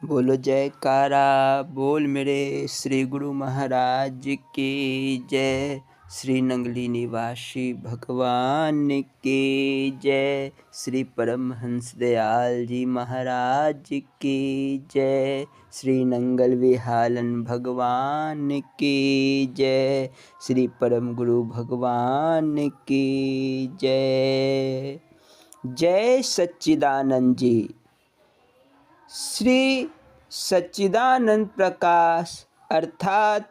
बोलो जयकारा बोल मेरे श्री गुरु महाराज की जय। श्री नंगली निवासी भगवान की जय। श्री परमहंस दयाल जी महाराज की जय। श्री नंगल विहालन भगवान की जय। श्री परम गुरु भगवान की जय। जय सच्चिदानंद जी। श्री सच्चिदानंद प्रकाश अर्थात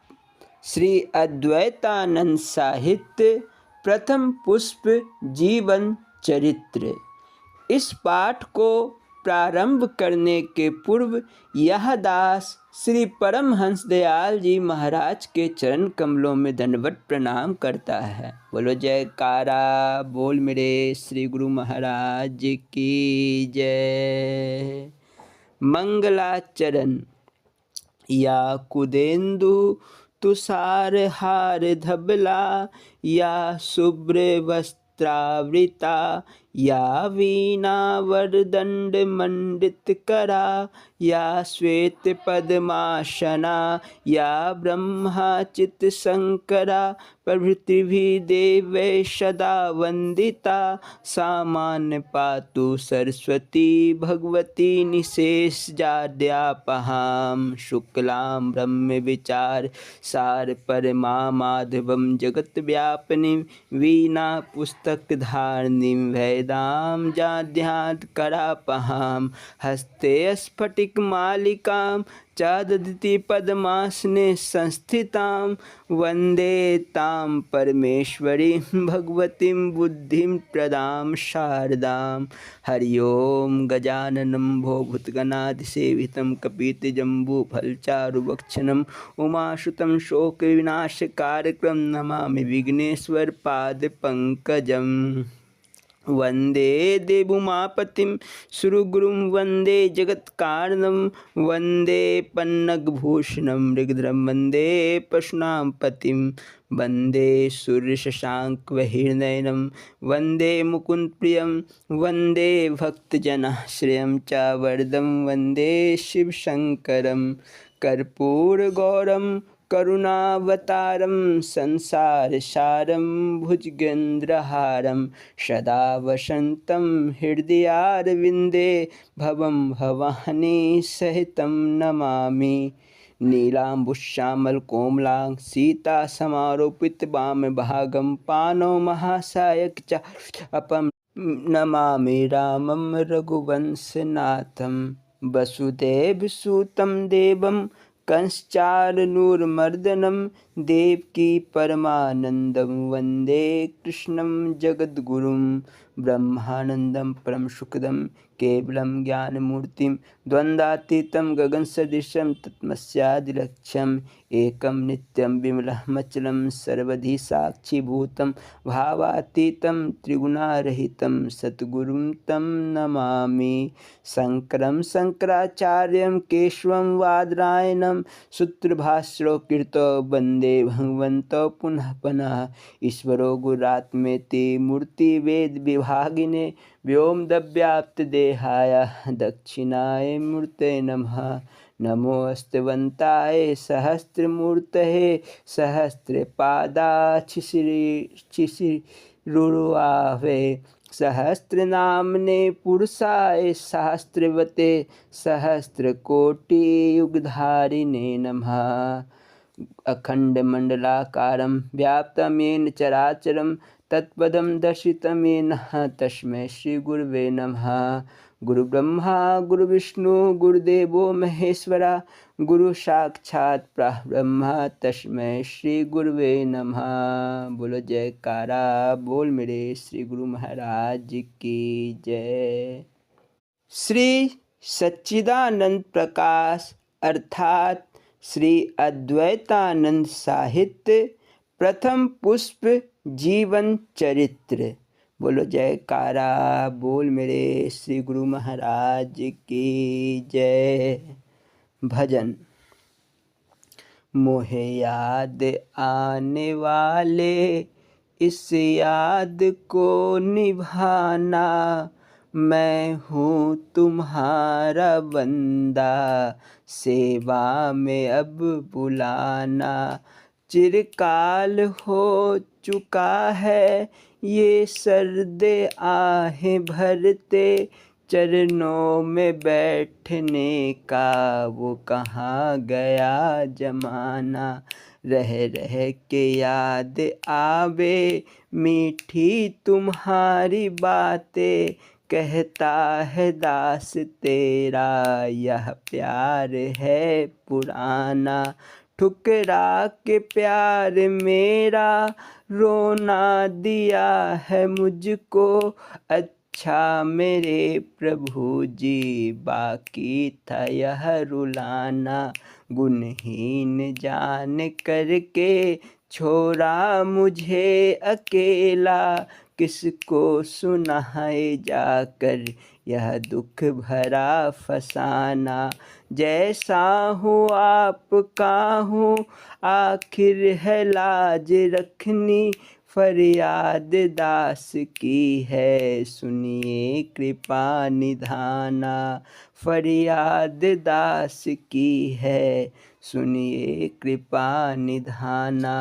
श्री अद्वैतानंद साहित्य प्रथम पुष्प जीवन चरित्र। इस पाठ को प्रारंभ करने के पूर्व यह दास श्री परमहंस दयाल जी महाराज के चरण कमलों में दंडवत प्रणाम करता है। बोलो जयकारा बोल मेरे श्री गुरु महाराज की जय। मंगलाचरण या कुदेन्दु तुषार हार धबला या शुभ्र वस्त्रावृता या वीणा वरदंड मंडित करा या श्वेत पद्मासना या ब्रह्माचित शंकरा प्रभृति भी देव सदा वंदिता सामान्य पातु सरस्वती भगवती निशेष जाड्यापहां शुक्लां ब्रह्म विचार सार परमा माधवं जगत व्यापनीं वीणा पुस्तक धारणीं वेदां जाड्यात् करापहां हस्ते स्फटिक मालिकां चादधति पद्मासने संस्थितां वन्दे तां परमेश्वरीं भगवतीं बुद्धिं प्रदां शारदां। हरि ओं गजाननं भूभूतगणाधिसेवितं कपितजम्बूफलचारुभक्षणम् उमासुतं शोकविनाशकारकं नमामि विघ्नेश्वरपादपङ्कजम्। वन्दे देवोमापतिं सुरगुरुं वन्दे जगत्कारणं वन्दे पन्नगभूषणं मृगधरं वन्दे पशूनां पतिं वन्दे सूर्यशशाङ्कवहिर्नयनं वन्दे मुकुन्दप्रियं वन्दे भक्तजनाश्रयं च वरदं वन्दे शिवशङ्करं कर्पूरगौरं करुणावतारं संसारसारं भुजगेन्द्रहारं सदा वसन्तं हृदयारविन्दे भवं भवानी सहितं नमामि। नीलाम्बुश्यामलकोमलां सीतासमारोपितवामभागं पाणौ महासायकचारुचापं नमामि रामं रघुवंशनाथं वसुदेवसुतं देवं कंसचानूरमर्दनं देवकी परमानन्दं वन्दे कृष्णं जगद्गुरुं ब्रह्मानन्दं परमसुखदं केवलं ज्ञानमूर्तिं द्वन्द्वातीतं गगनसदृशं तत्मस्यादिलक्ष्यम् एकं नित्यं विमलमचलं सर्वधि साक्षिभूतं भावातीतं त्रिगुणारहितं सद्गुरुं तं नमामि। शङ्करं शङ्कराचार्यं केशवं बादरायणं सूत्रभाष्यो कृतो वन्दे भगवन्तो पुनः पुनः ईश्वरो गुरुरात्मेति मूर्तिभेदविभागिने व्योमव्याप्तदेहाय दक्षिणाय मूर्तये नमः। नमोऽस्तवन्ताय सहस्रमूर्तये सहस्रपादाच्छिशिरुरुआवे सहस्रनामने पुरुषाय सहस्रवते सहस्रकोटियुगधारिणे नमः। अखण्डमण्डलाकारं व्याप्तं येन चराचरं तत्पदं दर्शितं येन तस्मै श्रीगुरवे नमः। गुरुब्रह्मा गुरुविष्णु गुरुदेवो महेश्वरा गुरु साक्षात् परब्रह्म तस्मै श्री गुरुवे नमः। बोलो जयकारा बोल मेरे श्री गुरु महाराज की जय। श्री सच्चिदानंद प्रकाश अर्थात श्री अद्वैतानंद साहित्य प्रथम पुष्प जीवन चरित्र। बोलो जयकारा बोल मेरे श्री गुरु महाराज की जय। भजन। मोहे याद आने वाले इस याद को निभाना मैं हूँ तुम्हारा बंदा, सेवा में अब बुलाना। चिरकाल हो चुका है ये सर्दे आहें भरते, चरणों में बैठने का वो कहाँ गया जमाना। रह रह के याद आवे मीठी तुम्हारी बातें, कहता है दास तेरा यह प्यार है पुराना। ठुकरा के प्यार मेरा रोना दिया है मुझको, अच्छा मेरे प्रभु जी बाकी था यह रुलाना। गुणहीन जान करके छोड़ा मुझे अकेला, किसको सुनाए जाकर यह दुख भरा फसाना। जैसा हूँ आपका हूँ आखिर है लाज रखनी, फरियाद दास की है सुनिए कृपा निधाना। फरियाद दास की है सुनिए कृपा निधाना।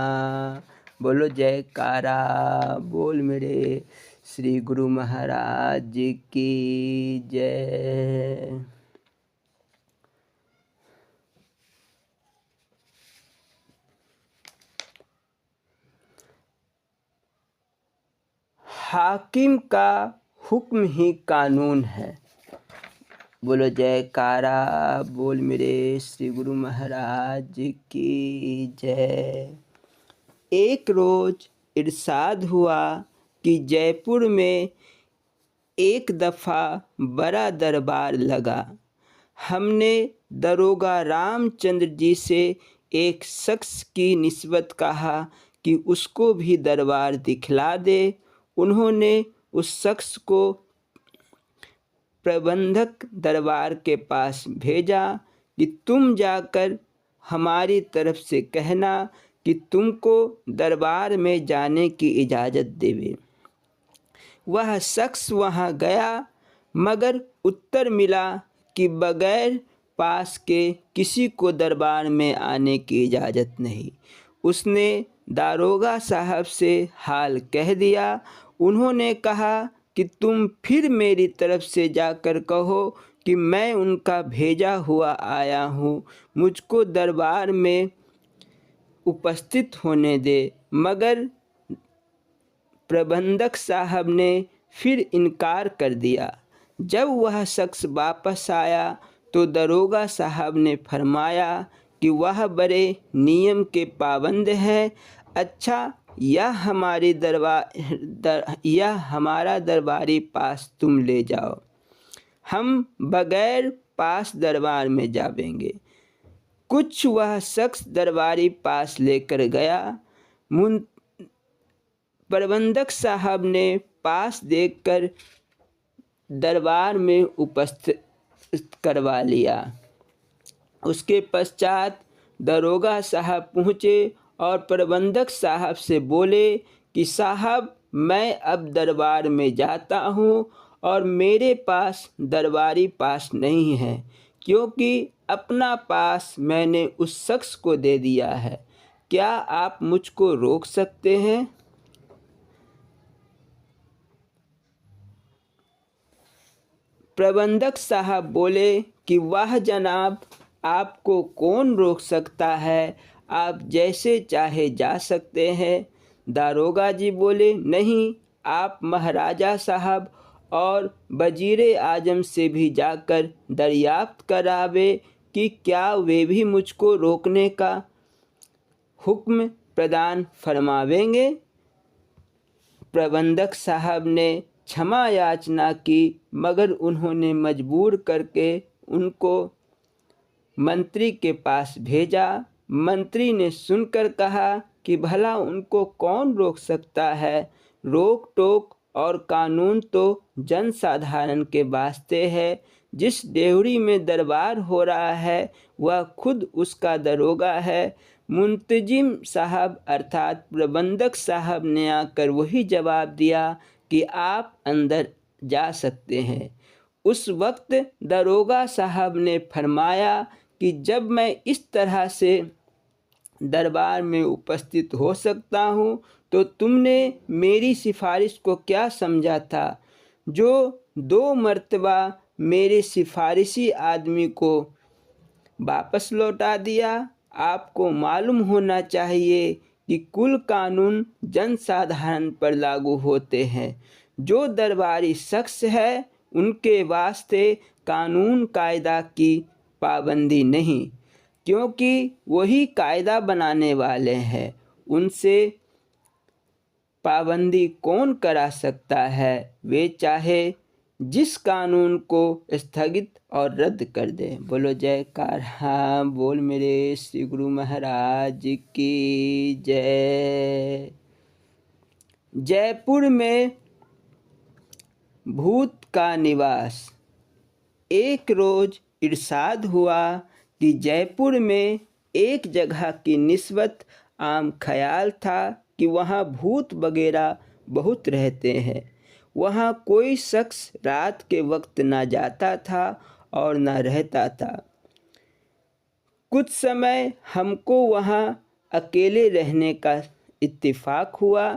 बोलो जयकारा बोल मेरे श्री गुरु महाराज की जय। हाकिम का हुक्म ही कानून है। बोलो जयकारा बोल मेरे श्री गुरु महाराज की जय। एक रोज इरशाद हुआ कि जयपुर में एक दफ़ा बड़ा दरबार लगा। हमने दरोगा रामचंद्र जी से एक शख्स की निस्बत कहा कि उसको भी दरबार दिखला दे। उन्होंने उस शख्स को प्रबंधक दरबार के पास भेजा कि तुम जाकर हमारी तरफ से कहना कि तुमको दरबार में जाने की इजाज़त देवे। वह शख्स वहाँ गया, मगर उत्तर मिला कि बगैर पास के किसी को दरबार में आने की इजाज़त नहीं। उसने दारोगा साहब से हाल कह दिया। उन्होंने कहा कि तुम फिर मेरी तरफ से जाकर कहो कि मैं उनका भेजा हुआ आया हूँ, मुझको दरबार में उपस्थित होने दे। मगर प्रबंधक साहब ने फिर इनकार कर दिया। जब वह शख्स वापस आया तो दरोगा साहब ने फरमाया कि वह बड़े नियम के पाबंद हैं। अच्छा, यह हमारा दरबारी पास तुम ले जाओ, हम बगैर पास दरबार में जावेंगे। कुछ वह शख्स दरबारी पास लेकर गया। प्रबंधक साहब ने पास देखकर दरबार में उपस्थित करवा लिया। उसके पश्चात दरोगा साहब पहुँचे और प्रबंधक साहब से बोले कि साहब, मैं अब दरबार में जाता हूँ और मेरे पास दरबारी पास नहीं है, क्योंकि अपना पास मैंने उस शख्स को दे दिया है। क्या आप मुझको रोक सकते हैं? प्रबंधक साहब बोले कि वाह जनाब, आपको कौन रोक सकता है, आप जैसे चाहे जा सकते हैं। दारोगा जी बोले, नहीं, आप महाराजा साहब और वजीरे आजम से भी जाकर दरियाफ्त करावे कि क्या वे भी मुझको रोकने का हुक्म प्रदान फरमावेंगे। प्रबंधक साहब ने क्षमा याचना की, मगर उन्होंने मजबूर करके उनको मंत्री के पास भेजा। मंत्री ने सुनकर कहा कि भला उनको कौन रोक सकता है, रोक टोक और कानून तो जनसाधारण के वास्ते है। जिस डेवढ़ी में दरबार हो रहा है वह खुद उसका दरोगा है। मुंतजिम साहब अर्थात प्रबंधक साहब ने आकर वही जवाब दिया कि आप अंदर जा सकते हैं। उस वक्त दरोगा साहब ने फरमाया कि जब मैं इस तरह से दरबार में उपस्थित हो सकता हूँ तो तुमने मेरी सिफारिश को क्या समझा था, जो 2 मर्तबा मेरे सिफारिशी आदमी को वापस लौटा दिया। आपको मालूम होना चाहिए कि कुल कानून जनसाधारण पर लागू होते हैं। जो दरबारी शख्स है उनके वास्ते कानून कायदा की पाबंदी नहीं, क्योंकि वही कायदा बनाने वाले हैं। उनसे पाबंदी कौन करा सकता है, वे चाहे जिस कानून को स्थगित और रद्द कर दे। बोलो जयकार, हाँ बोल मेरे श्री गुरु महाराज की जय। जयपुर में भूत का निवास। एक रोज इरशाद हुआ कि जयपुर में एक जगह की निस्बत आम ख्याल था कि वहाँ भूत वगैरह बहुत रहते हैं। वहाँ कोई शख्स रात के वक्त ना जाता था और ना रहता था। कुछ समय हमको वहाँ अकेले रहने का इत्तेफाक हुआ।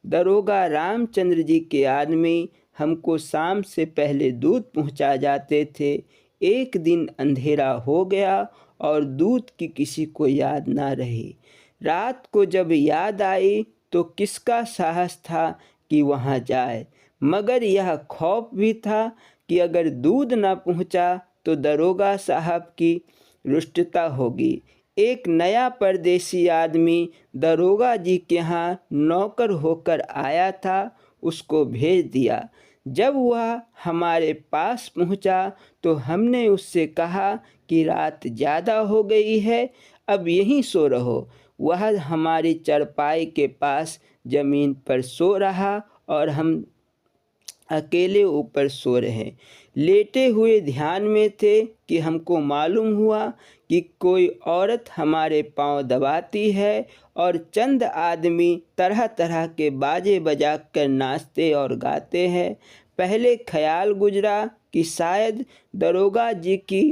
दरोगा रामचंद्र जी के आदमी हमको शाम से पहले दूध पहुँचा जाते थे। एक दिन अंधेरा हो गया और दूध की किसी को याद ना रही। रात को जब याद आई तो किसका साहस था कि वहाँ जाए, मगर यह खौफ भी था कि अगर दूध ना पहुँचा तो दरोगा साहब की रुष्टता होगी। एक नया परदेसी आदमी दरोगा जी के यहाँ नौकर होकर आया था, उसको भेज दिया। जब वह हमारे पास पहुँचा तो हमने उससे कहा कि रात ज़्यादा हो गई है, अब यहीं सो रहो। वह हमारी चारपाई के पास ज़मीन पर सो रहा और हम अकेले ऊपर सो रहे। लेटे हुए ध्यान में थे कि हमको मालूम हुआ कि कोई औरत हमारे पांव दबाती है और चंद आदमी तरह तरह के बाजे बजा कर नाचते और गाते हैं। पहले ख्याल गुजरा कि शायद दरोगा जी की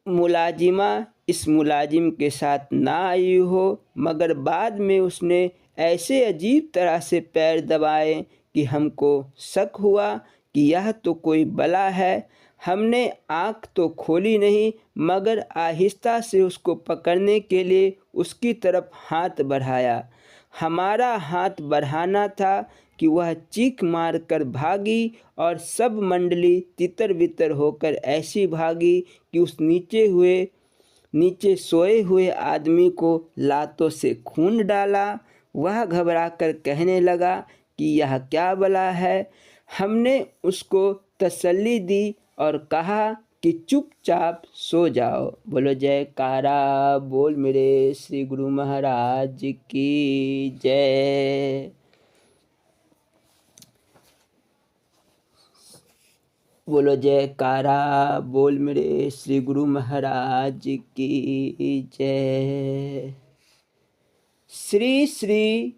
मुलाजिमा इस मुलाजिम के साथ ना आई हो, मगर बाद में उसने ऐसे अजीब तरह से पैर दबाए कि हमको शक हुआ कि यह तो कोई बला है। हमने आँख तो खोली नहीं, मगर आहिस्ता से उसको पकड़ने के लिए उसकी तरफ हाथ बढ़ाया। हमारा हाथ बढ़ाना था कि वह चीख मार कर भागी और सब मंडली तितर बितर होकर ऐसी भागी कि उस नीचे सोए हुए आदमी को लातों से खून डाला। वह घबराकर कहने लगा कि यह क्या बला है। हमने उसको तसल्ली दी और कहा कि चुपचाप सो जाओ। बोलो जयकारा, बोल मेरे श्री गुरु महाराज की जय। बोलो जयकारा, बोल मेरे श्री गुरु महाराज की जय। श्री श्री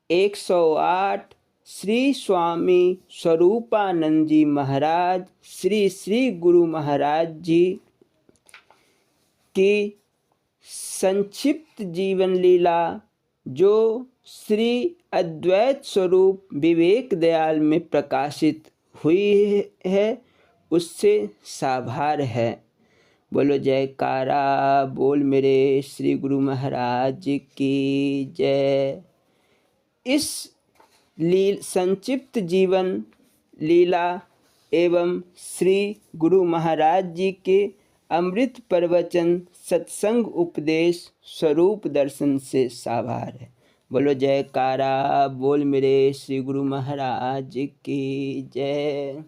108 श्री स्वामी स्वरूपानंद जी महाराज श्री श्री गुरु महाराज जी की संक्षिप्त जीवन लीला, जो श्री अद्वैत स्वरूप विवेक दयाल में प्रकाशित हुई है, उससे साभार है। बोलो जयकारा, बोल मेरे श्री गुरु महाराज की जय। इस संक्षिप्त जीवन लीला एवं श्री गुरु महाराज जी के अमृत प्रवचन सत्संग उपदेश स्वरूप दर्शन से साभार है। बोलो जयकारा, बोल मेरे श्री गुरु महाराज की जय।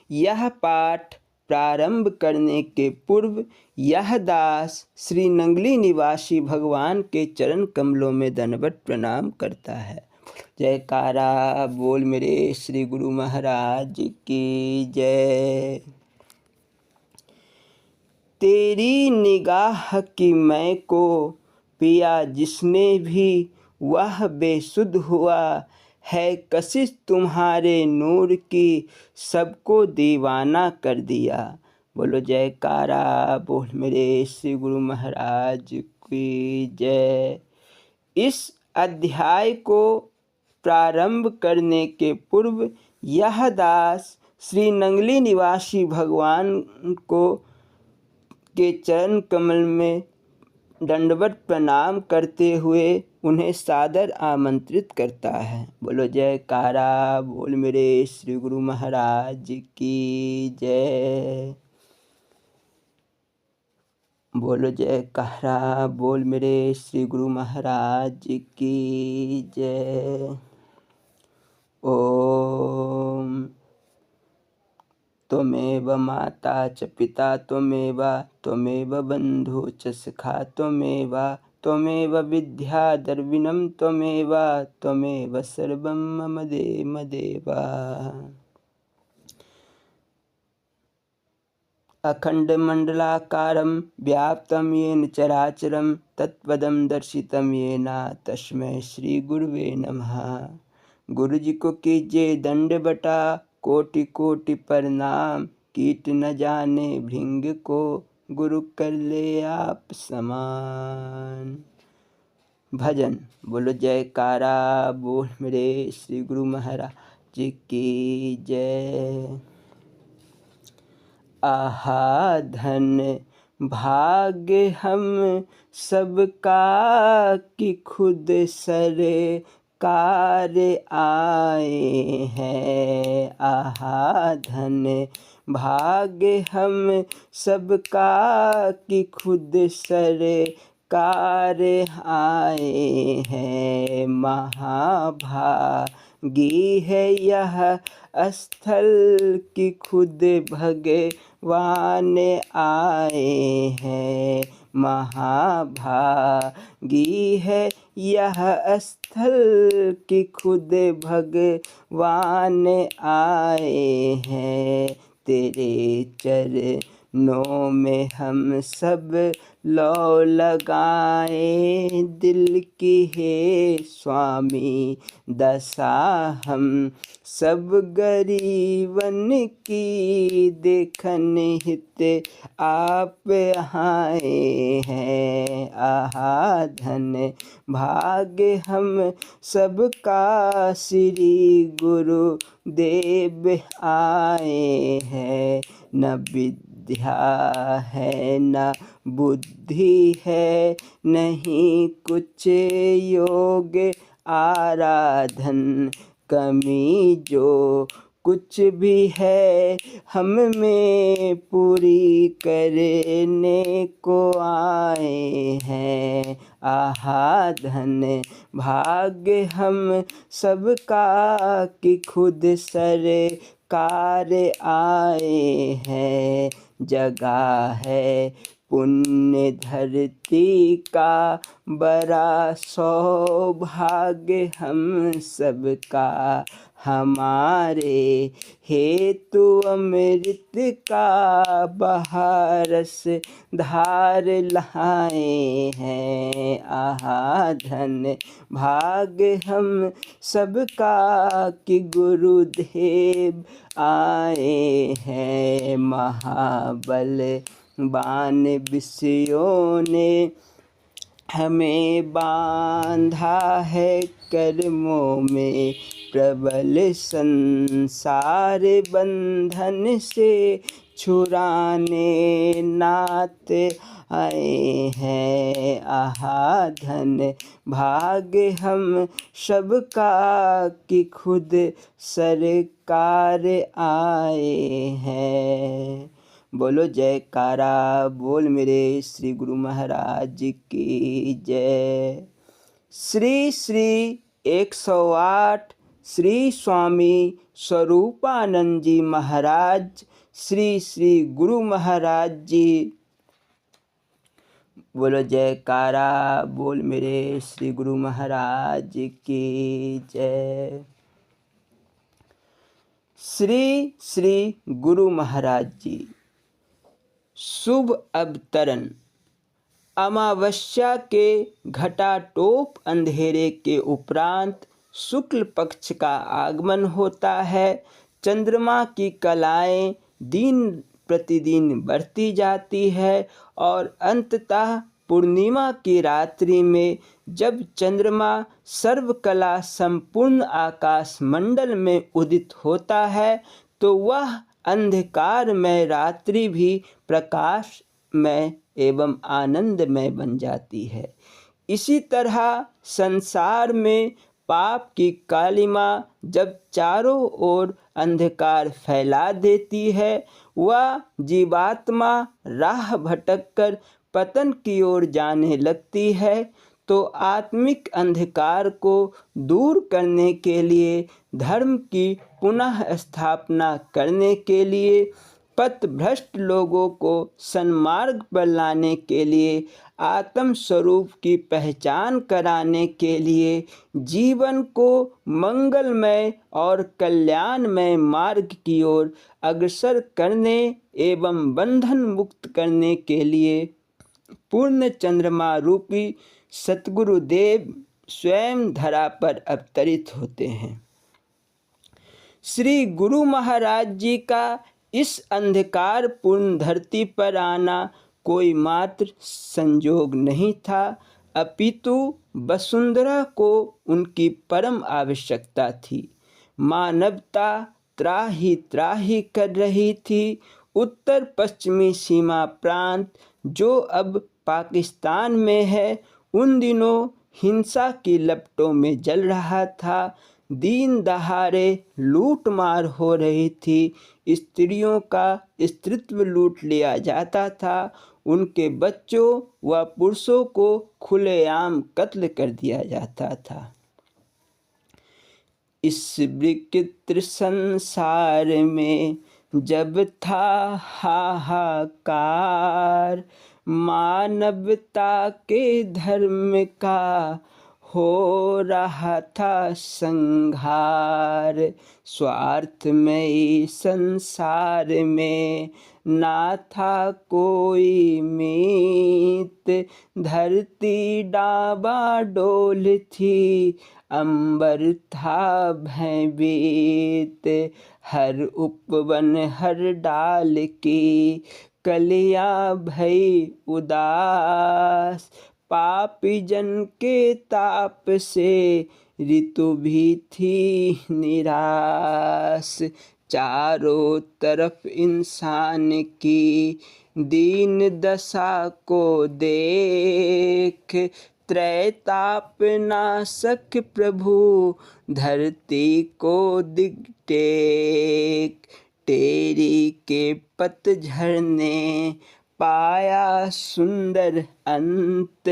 यह पाठ प्रारंभ करने के पूर्व यह दास श्री नंगली निवासी भगवान के चरण कमलों में दंडवत प्रणाम करता है। जयकारा, बोल मेरे श्री गुरु महाराज की जय। तेरी निगाह की मैं को पिया जिसने भी, वह बेसुध हुआ है कशिश तुम्हारे नूर की, सबको दीवाना कर दिया। बोलो जयकारा बोल मेरे श्री गुरु महाराज की जय। इस अध्याय को प्रारंभ करने के पूर्व यह दास श्री नंगली निवासी भगवान को के चरण कमल में दंडवत प्रणाम करते हुए उन्हें सादर आमंत्रित करता है। बोलो जयकारा बोल मेरे श्री गुरु महाराज की जय। बोलो जयकारा बोल मेरे श्री गुरु महाराज की जय। ओम त्वमेव माता च पिता त्वमेव बंधु च सखा त्वमेव विद्या द्रविणं त्वमेव सर्वं मम देव। अखंडमंडलाकारं व्याप्तं येन चराचरं तत्पदं दर्शितं येन तस्मै श्री गुरुवे नमः। गुरु जी को कीजिए दंडवटा कोटि कोटि प्रणाम, कीट न जाने भृंग को गुरु कर ले आप समान। भजन। बोलो जयकारा बोल मेरे श्री गुरु महाराज की जय। आहा धन भाग्य हम सबका कि खुद सरे कार आए हैं। आहा धन भाग्य हम सबका कि खुद सरे कार आए हैं। महाभागी है यह स्थल कि खुद भगवान आए हैं। महाभागी है यह स्थल कि खुद भगवान आए हैं। तेरे चरणों में हम सब लौ लगाए, दिल की है स्वामी दशा हम सब गरीबन की, देखन हित आप आए हैं। आहा धन भाग्य हम सबका श्री गुरु देव आए हैं। न विद्या है न बुद्धि है, नहीं कुछ योग आराधन, कमी जो कुछ भी है हम में पूरी करने को आए हैं। आहा धन भाग्य हम सबका कि खुद सरकार आए हैं। जगह है पुण्य धरती का बड़ा सौभाग्य हम सबका, हमारे हेतु अमृत का बहारस धार लाए हैं। आहा धन भाग्य हम सबका कि गुरुदेव आए हैं। महाबलवान विषयों ने हमें बांधा है कर्मों में, प्रबल संसार बंधन से छुड़ाने नाथ आए हैं। आहा धन भाग्य हम सबका कि खुद सरकार आए हैं। बोलो जयकारा बोल मेरे श्री गुरु महाराज की जय। श्री श्री 108 श्री स्वामी स्वरूपानंद जी महाराज, श्री श्री गुरु महाराज जी। बोलो जयकारा बोल मेरे श्री गुरु महाराज की जय। श्री श्री गुरु महाराज जी। शुभ अवतरण। अमावस्या के घटाटोप अंधेरे के उपरांत शुक्ल पक्ष का आगमन होता है। चंद्रमा की कलाएं दिन प्रतिदिन बढ़ती जाती है और अंततः पूर्णिमा की रात्रि में जब चंद्रमा सर्वकला संपूर्ण आकाश मंडल में उदित होता है तो वह अंधकारमय रात्रि भी प्रकाशमय एवं आनंदमय बन जाती है। इसी तरह संसार में पाप की कालिमा जब चारों ओर अंधकार फैला देती है, वह जीवात्मा राह भटककर पतन की ओर जाने लगती है, तो आत्मिक अंधकार को दूर करने के लिए, धर्म की पुनः स्थापना करने के लिए, पथभ्रष्ट लोगों को सन्मार्ग पर लाने के लिए, आत्म स्वरूप की पहचान कराने के लिए, जीवन को मंगलमय और कल्याणमय मार्ग की ओर अग्रसर करने एवं बंधन मुक्त करने के लिए पूर्ण चंद्रमा रूपी सतगुरुदेव स्वयं धरा पर अवतरित होते हैं। श्री गुरु महाराज जी का इस अंधकार पूर्ण धरती पर आना कोई मात्र संयोग नहीं था, अपितु वसुंधरा को उनकी परम आवश्यकता थी। मानवता त्राही त्राही कर रही थी। उत्तर पश्चिमी सीमा प्रांत जो अब पाकिस्तान में है, उन दिनों हिंसा की लपटों में जल रहा था। दिन दहाड़े लूट मार हो रही थी। स्त्रियों का स्त्रीत्व लूट लिया जाता था। उनके बच्चों व पुरुषों को खुलेआम कत्ल कर दिया जाता था। इस विचित्र संसार में जब था हाहाकार, मानवता के धर्म का हो रहा था संहार। स्वार्थमयी संसार में ना था कोई मीत, धरती डावाडोल थी, अंबर था भयभीत। हर उपवन हर डाल की कलियां भई उदास, पापी जन के ताप से ऋतु भी थी निराश। चारों तरफ इंसान की दीन दशा को देख, त्रैताप नाशक प्रभु धरती को दिगटेक। टेरी के पतझड़ ने पाया सुंदर अंत,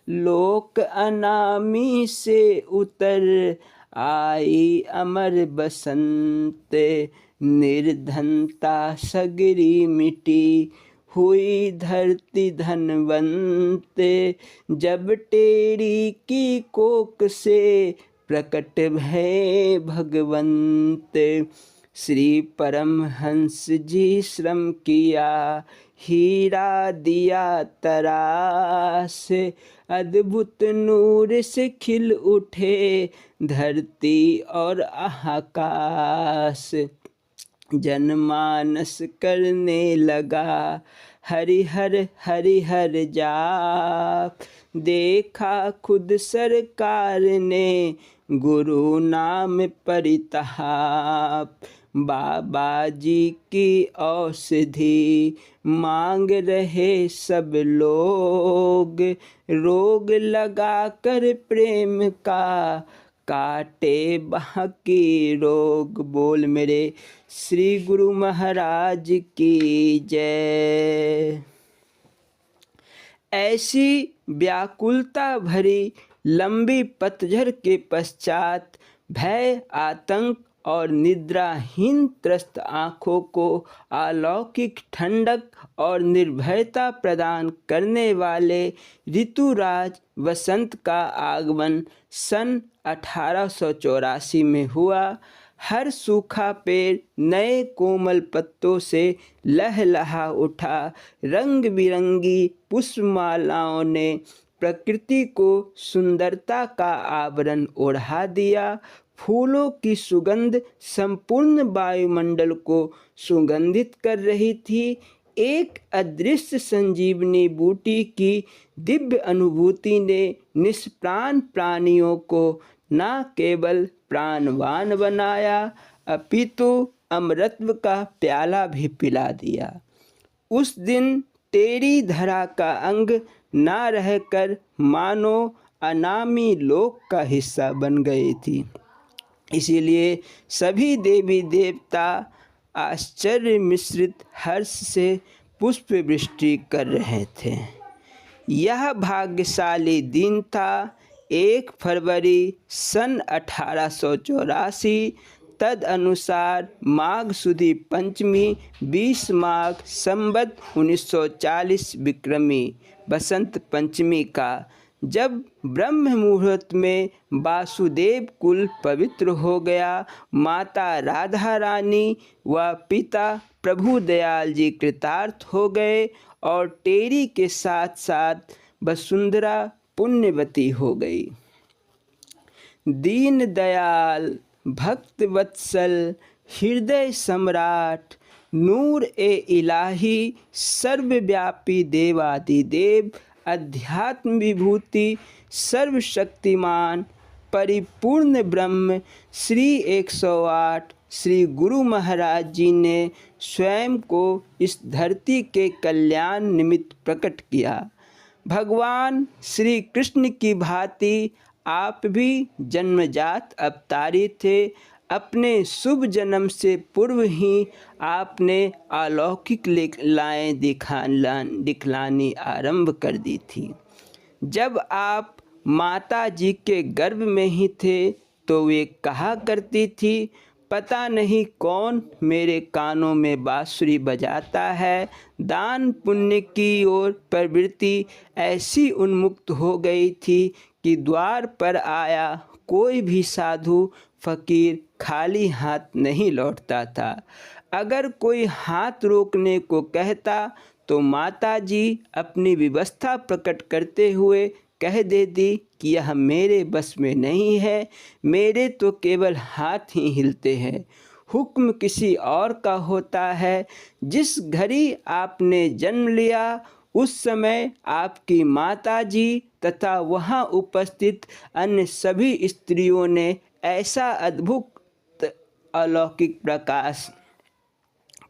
लोक अनामी से उतर आई अमर बसंत। निर्धनता सगरी मिटी हुई धरती धनवंत, जब टेरी की कोख से प्रकट भये भगवंत। श्री परमहंस जी श्रम किया, हीरा दिया तराश, अद्भुत नूर से खिल उठे धरती और आकाश। जनमानस करने लगा हरिहर हरिहर जाप, देखा खुद सरकार ने गुरु नाम परिताप। बाबा जी की औषधि मांग रहे सब लोग, रोग लगा कर प्रेम का काटे बाकी रोग। बोल मेरे श्री गुरु महाराज की जय। ऐसी व्याकुलता भरी लंबी पतझड़ के पश्चात भय, आतंक और निद्राहीन त्रस्त आँखों को अलौकिक ठंडक और निर्भयता प्रदान करने वाले ऋतुराज वसंत का आगमन सन 1884 में हुआ। हर सूखा पेड़ नए कोमल पत्तों से लहलहा उठा। रंग बिरंगी पुष्पमालाओं ने प्रकृति को सुंदरता का आवरण ओढ़ा दिया। फूलों की सुगंध संपूर्ण वायुमंडल को सुगंधित कर रही थी। एक अदृश्य संजीवनी बूटी की दिव्य अनुभूति ने निष्प्राण प्राणियों को न केवल प्राणवान बनाया, अपितु अमृतत्व का प्याला भी पिला दिया। उस दिन तेरी धरा का अंग ना रहकर मानो अनामी लोक का हिस्सा बन गई थी। इसीलिए सभी देवी देवता आश्चर्य मिश्रित हर्ष से पुष्प वृष्टि कर रहे थे। यह भाग्यशाली दिन था 1 फरवरी सन 1884। तदनुसार माघ सुदी पंचमी 20 माघ संवत 1940 विक्रमी बसंत पंचमी का, जब ब्रह्म मुहूर्त में वासुदेव कुल पवित्र हो गया। माता राधा रानी व पिता प्रभु दयाल जी कृतार्थ हो गए और टेरी के साथ साथ वसुंधरा पुण्यवती हो गई। दीन दयाल भक्त वत्सल हृदय सम्राट नूर ए इलाही सर्वव्यापी देवादिदेव अध्यात्म विभूति सर्वशक्तिमान परिपूर्ण ब्रह्म श्री 108 श्री गुरु महाराज जी ने स्वयं को इस धरती के कल्याण निमित्त प्रकट किया। भगवान श्री कृष्ण की भांति आप भी जन्मजात अवतारी थे। अपने शुभ जन्म से पूर्व ही आपने अलौकिक लीलाएं दिखलानी आरंभ कर दी थी। जब आप माता जी के गर्भ में ही थे तो वे कहा करती थी, पता नहीं कौन मेरे कानों में बांसुरी बजाता है। दान पुण्य की ओर प्रवृत्ति ऐसी उन्मुक्त हो गई थी कि द्वार पर आया कोई भी साधु फकीर खाली हाथ नहीं लौटता था। अगर कोई हाथ रोकने को कहता तो माता जी अपनी व्यवस्था प्रकट करते हुए कह देती कि यह मेरे बस में नहीं है, मेरे तो केवल हाथ ही हिलते हैं, हुक्म किसी और का होता है। जिस घड़ी आपने जन्म लिया उस समय आपकी माता जी तथा वहाँ उपस्थित अन्य सभी स्त्रियों ने ऐसा अद्भुत अलौकिक प्रकाश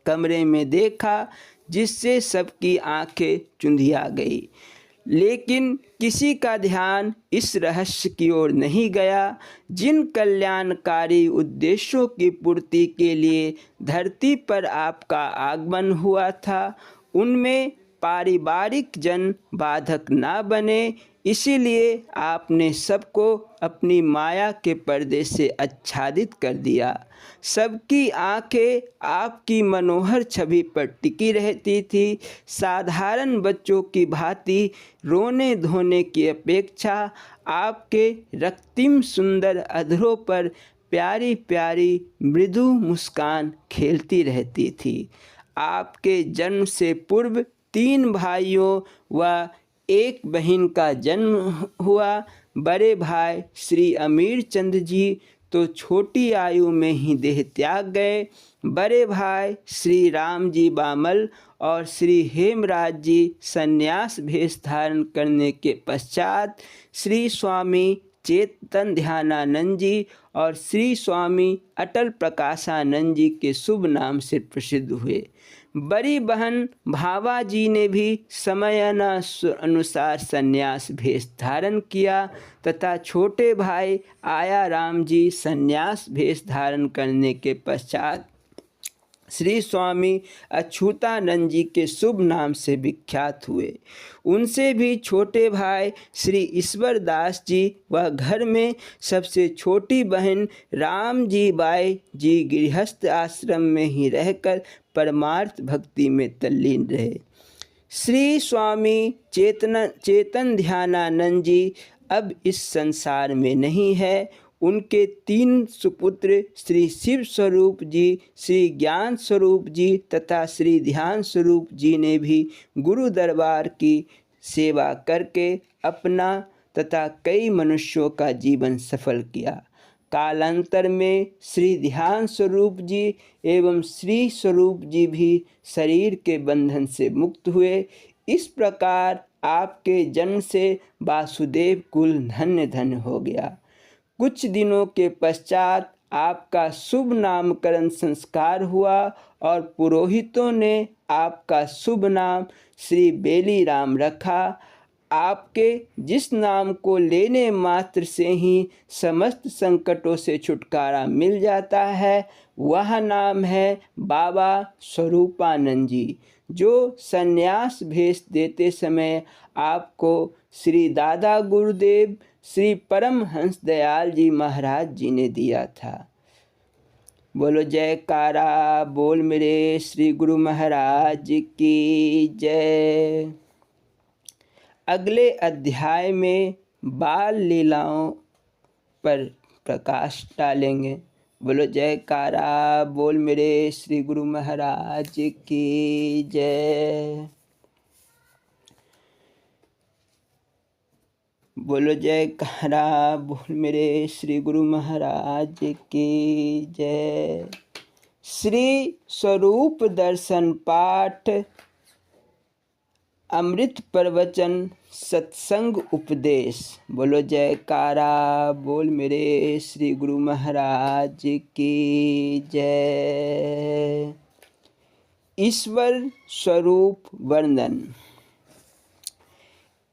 कमरे में देखा जिससे सबकी आंखें चुंधिया गई। लेकिन किसी का ध्यान इस रहस्य की ओर नहीं गया। जिन कल्याणकारी उद्देश्यों की पूर्ति के लिए धरती पर आपका आगमन हुआ था उनमें पारिवारिक जन बाधक ना बने, इसीलिए आपने सबको अपनी माया के पर्दे से आच्छादित कर दिया। सबकी आंखें आपकी मनोहर छवि पर टिकी रहती थी। साधारण बच्चों की भांति रोने धोने की अपेक्षा आपके रक्तिम सुंदर अधरों पर प्यारी प्यारी मृदु मुस्कान खेलती रहती थी। आपके जन्म से पूर्व 3 भाइयों व 1 बहन का जन्म हुआ। बड़े भाई श्री अमीर चंद जी तो छोटी आयु में ही देह त्याग गए। बड़े भाई श्री राम जी बामल और श्री हेमराज जी संन्यास भेष धारण करने के पश्चात श्री स्वामी चेतन ध्यानानंद जी और श्री स्वामी अटल प्रकाशानंद जी के शुभ नाम से प्रसिद्ध हुए। बड़ी बहन भावा जी ने भी समयानुसार संन्यास भेष धारण किया तथा छोटे भाई आया राम जी संन्यास भेष धारण करने के पश्चात श्री स्वामी अच्युतानंद जी के शुभ नाम से विख्यात हुए। उनसे भी छोटे भाई श्री ईश्वर दास जी व घर में सबसे छोटी बहन राम जी बाई जी गृहस्थ आश्रम में ही रहकर परमार्थ भक्ति में तल्लीन रहे। श्री स्वामी चेतन ध्यानानंद जी अब इस संसार में नहीं है। उनके 3 सुपुत्र श्री शिव स्वरूप जी, श्री ज्ञान स्वरूप जी तथा श्री ध्यान स्वरूप जी ने भी गुरु दरबार की सेवा करके अपना तथा कई मनुष्यों का जीवन सफल किया। कालांतर में श्री ध्यान स्वरूप जी एवं श्री स्वरूप जी भी शरीर के बंधन से मुक्त हुए। इस प्रकार आपके जन्म से वासुदेव कुल धन्य धन्य हो गया। कुछ दिनों के पश्चात आपका शुभ नामकरण संस्कार हुआ और पुरोहितों ने आपका शुभ नाम श्री बेली राम रखा। आपके जिस नाम को लेने मात्र से ही समस्त संकटों से छुटकारा मिल जाता है, वह नाम है बाबा स्वरूपानंद जी, जो संन्यास भेज देते समय आपको श्री दादा गुरुदेव श्री परमहंस दयाल जी महाराज जी ने दिया था। बोलो जयकारा बोल मेरे श्री गुरु महाराज की जय। अगले अध्याय में बाल लीलाओं पर प्रकाश डालेंगे। बोलो जयकारा बोल मेरे श्री गुरु महाराज की जय। बोलो जयकारा बोल मेरे श्री गुरु महाराज की जय। श्री स्वरूप दर्शन पाठ, अमृत प्रवचन, सत्संग उपदेश। बोलो जयकारा बोल मेरे श्री गुरु महाराज की जय। ईश्वर स्वरूप वर्णन।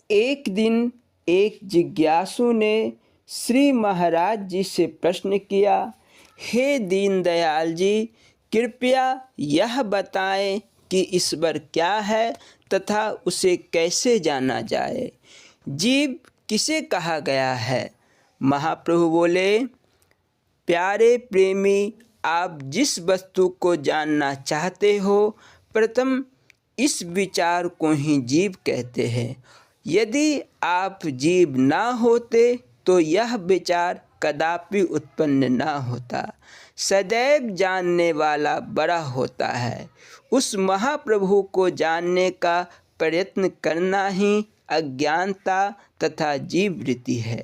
एक दिन एक जिज्ञासु ने श्री महाराज जी से प्रश्न किया, हे दीनदयाल जी, कृपया यह बताएं कि ईश्वर क्या है तथा उसे कैसे जाना जाए। जीव किसे कहा गया है? महाप्रभु बोले, प्यारे प्रेमी, आप जिस वस्तु को जानना चाहते हो, प्रथम इस विचार को ही जीव कहते हैं। यदि आप जीव ना होते तो यह विचार कदापि उत्पन्न ना होता। सदैव जानने वाला बड़ा होता है। उस महाप्रभु को जानने का प्रयत्न करना ही अज्ञानता तथा जीववृत्ति है।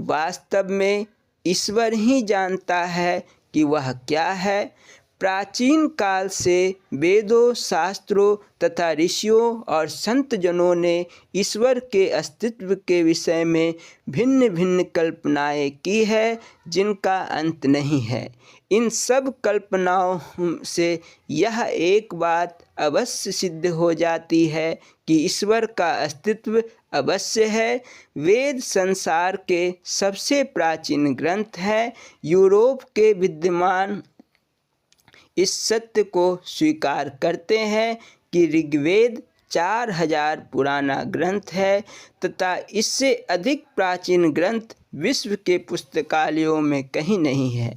वास्तव में ईश्वर ही जानता है कि वह क्या है। प्राचीन काल से वेदों, शास्त्रों तथा ऋषियों और संत जनों ने ईश्वर के अस्तित्व के विषय में भिन्न भिन्न कल्पनाएं की है, जिनका अंत नहीं है। इन सब कल्पनाओं से यह एक बात अवश्य सिद्ध हो जाती है कि ईश्वर का अस्तित्व अवश्य है। वेद संसार के सबसे प्राचीन ग्रंथ है। यूरोप के विद्वान इस सत्य को स्वीकार करते हैं कि ऋग्वेद 4000 पुराना ग्रंथ है तथा इससे अधिक प्राचीन ग्रंथ विश्व के पुस्तकालयों में कहीं नहीं है।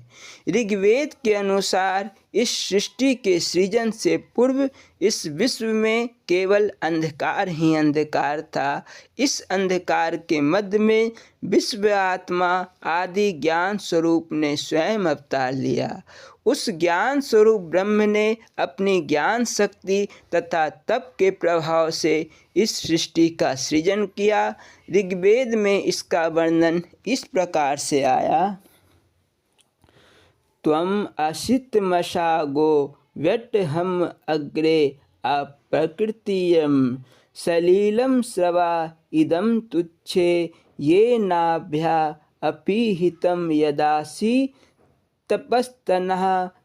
ऋग्वेद के अनुसार इस सृष्टि के सृजन से पूर्व इस विश्व में केवल अंधकार ही अंधकार था। इस अंधकार के मध्य में विश्व आत्मा आदि ज्ञान स्वरूप ने स्वयं अवतार लिया। उस ज्ञान स्वरूप ब्रह्म ने अपनी ज्ञान शक्ति तथा तप के प्रभाव से इस सृष्टि का सृजन किया। ऋग्वेद में इसका वर्णन इस प्रकार से आया, त्वम असितमशागो व्यट्टहम अग्रे अप्रकृतियम सलीलम स्रवा इदम तुच्छे ये नाभ्या अपीहितम यदासी तपस्तनः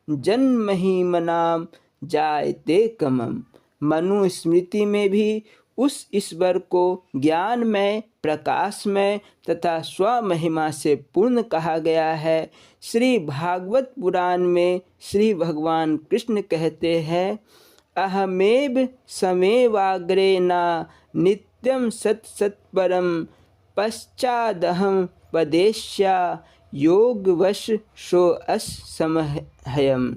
जन्महीमनाम जायते कमम। मनुस्मृति में भी उस ईश्वर को ज्ञानमय, प्रकाशमय तथा स्वमहिमा से पूर्ण कहा गया है। श्री भागवत पुराण में श्री भगवान कृष्ण कहते हैं, अहमेव समेवाग्रे न नित्यं सत्सत्परम पश्चादहं पदेश्या योगवश सो असमहयम।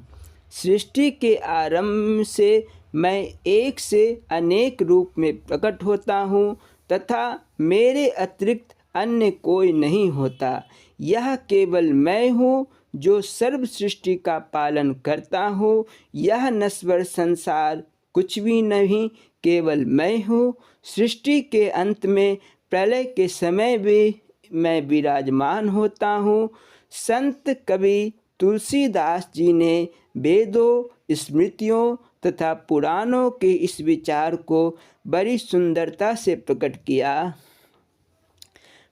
सृष्टि के आरंभ से मैं एक से अनेक रूप में प्रकट होता हूँ तथा मेरे अतिरिक्त अन्य कोई नहीं होता। यह केवल मैं हूँ जो सर्व सृष्टि का पालन करता हूँ। यह नश्वर संसार कुछ भी नहीं, केवल मैं हूँ। सृष्टि के अंत में प्रलय के समय भी मैं विराजमान होता हूँ। संत कवि तुलसीदास जी ने वेदों, स्मृतियों तथा पुराणों के इस विचार को बड़ी सुंदरता से प्रकट किया।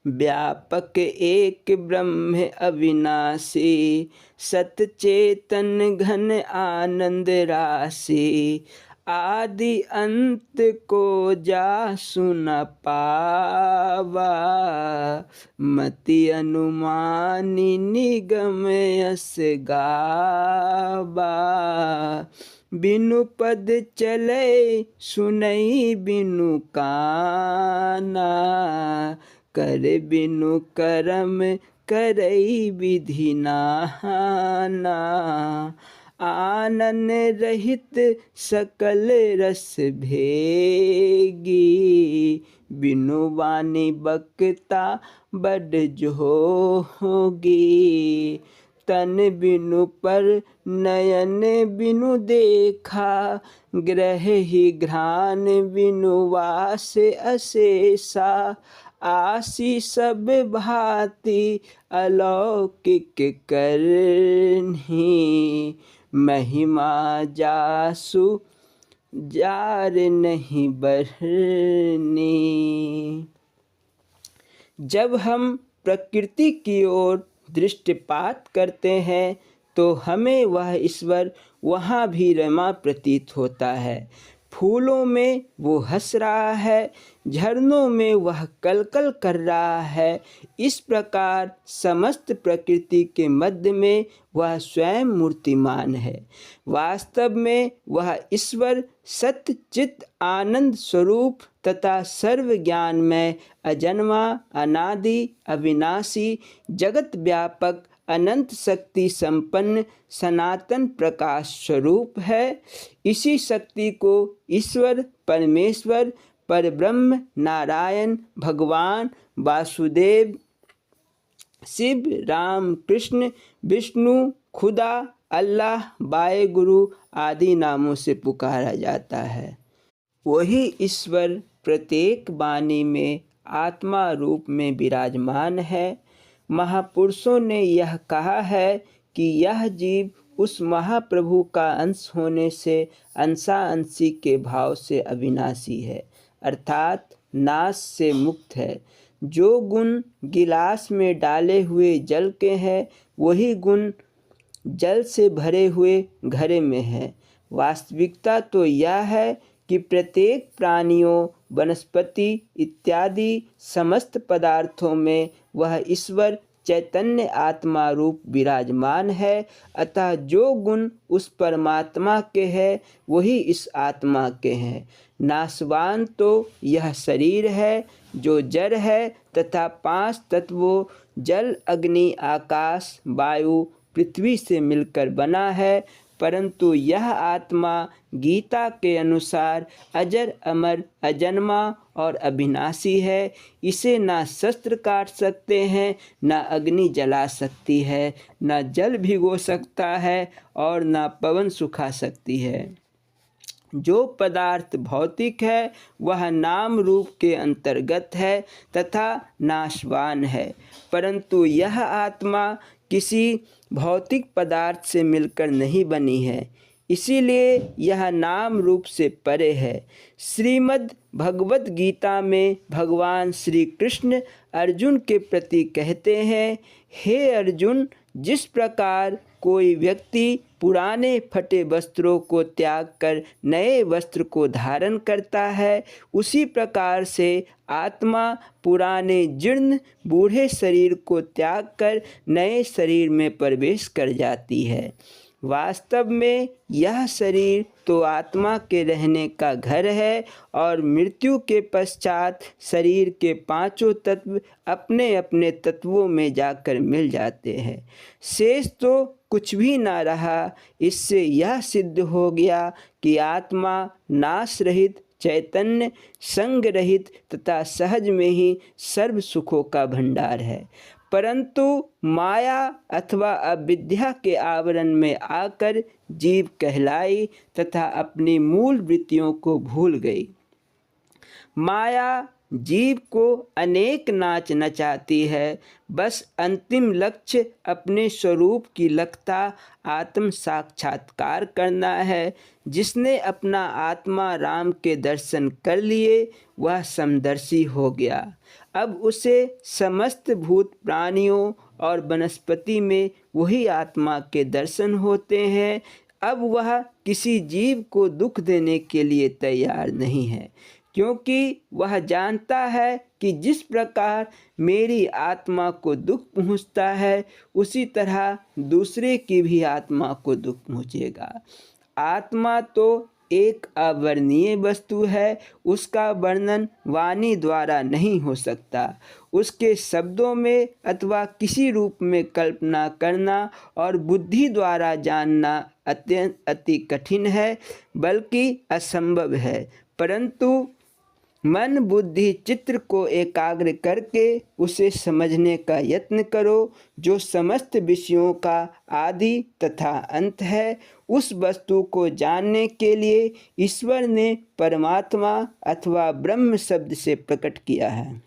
व्यापक एक ब्रह्म अविनाशी, सतचेतन घन आनंद राशि, आदि अंत को जासु न पावा, मति अनुमानी निगम यस गावा। बिनु पद चले सुनई बिनु काना, कर बिनु करम करई विधि नाना। आनन रहित सकल रस भेगी, बिनु वाणी बक्ता बड जोगी। तन बिनु पर नयन बिनु देखा, ग्रह ही घ्राण बिनु वास अशेषा। आसी सब भांति अलौकिक करनी, महिमा जासु जार नहीं बरनी। जब हम प्रकृति की ओर दृष्टिपात करते हैं तो हमें वह ईश्वर वहाँ भी रमा प्रतीत होता है। फूलों में वो हंस रहा है, झरनों में वह कलकल कर रहा है। इस प्रकार समस्त प्रकृति के मध्य में वह स्वयं मूर्तिमान है। वास्तव में वह ईश्वर सत्य चित्त आनंद स्वरूप तथा सर्व ज्ञान में अजन्मा, अनादि, अविनाशी, जगत व्यापक, अनंत शक्ति संपन्न सनातन प्रकाश स्वरूप है। इसी शक्ति को ईश्वर, परमेश्वर, परब्रह्म, नारायण, भगवान, वासुदेव, शिव, राम, कृष्ण, विष्णु, खुदा, अल्लाह, वाहेगुरु आदि नामों से पुकारा जाता है। वही ईश्वर प्रत्येक वाणी में आत्मा रूप में विराजमान है। महापुरुषों ने यह कहा है कि यह जीव उस महाप्रभु का अंश होने से अंशांशी के भाव से अविनाशी है, अर्थात नाश से मुक्त है। जो गुण गिलास में डाले हुए जल के हैं, वही गुण जल से भरे हुए घड़े में है। वास्तविकता तो यह है कि प्रत्येक प्राणियों, वनस्पति इत्यादि समस्त पदार्थों में वह ईश्वर चैतन्य आत्मा रूप विराजमान है। अतः जो गुण उस परमात्मा के हैं वही इस आत्मा के हैं। नाशवान तो यह शरीर है जो जड़ है तथा 5 तत्वों जल, अग्नि, आकाश, वायु, पृथ्वी से मिलकर बना है। परंतु यह आत्मा गीता के अनुसार अजर, अमर, अजन्मा और अविनाशी है। इसे ना शस्त्र काट सकते हैं, ना अग्नि जला सकती है, ना जल भिगो सकता है और ना पवन सुखा सकती है। जो पदार्थ भौतिक है वह नाम रूप के अंतर्गत है तथा नाशवान है, परंतु यह आत्मा किसी भौतिक पदार्थ से मिलकर नहीं बनी है, इसीलिए यह नाम रूप से परे है। श्रीमद् भगवद गीता में भगवान श्री कृष्ण अर्जुन के प्रति कहते हैं, हे अर्जुन, जिस प्रकार कोई व्यक्ति पुराने फटे वस्त्रों को त्याग कर नए वस्त्र को धारण करता है, उसी प्रकार से आत्मा पुराने जीर्ण बूढ़े शरीर को त्याग कर नए शरीर में प्रवेश कर जाती है। वास्तव में यह शरीर तो आत्मा के रहने का घर है और मृत्यु के पश्चात शरीर के 5 तत्व अपने अपने तत्वों में जाकर मिल जाते हैं। शेष तो कुछ भी ना रहा। इससे यह सिद्ध हो गया कि आत्मा नाश रहित, चैतन्य, संग रहित तथा सहज में ही सर्व सुखों का भंडार है, परंतु माया अथवा अविद्या के आवरण में आकर जीव कहलाई तथा अपनी मूल वृत्तियों को भूल गई। माया जीव को अनेक नाच नचाती है, बस अंतिम लक्ष्य अपने स्वरूप की लखता आत्म साक्षात्कार करना है। जिसने अपना आत्मा राम के दर्शन कर लिए वह समदर्शी हो गया। अब उसे समस्त भूत प्राणियों और वनस्पति में वही आत्मा के दर्शन होते हैं। अब वह किसी जीव को दुख देने के लिए तैयार नहीं है, क्योंकि वह जानता है कि जिस प्रकार मेरी आत्मा को दुख पहुँचता है उसी तरह दूसरे की भी आत्मा को दुख पहुँचेगा। आत्मा तो एक अवर्णनीय वस्तु है, उसका वर्णन वाणी द्वारा नहीं हो सकता। उसके शब्दों में अथवा किसी रूप में कल्पना करना और बुद्धि द्वारा जानना अत्यंत अति कठिन है, बल्कि असंभव है। परंतु मन बुद्धि चित्त को एकाग्र करके उसे समझने का यत्न करो, जो समस्त विषयों का आदि तथा अंत है। उस वस्तु को जानने के लिए ईश्वर ने परमात्मा अथवा ब्रह्म शब्द से प्रकट किया है।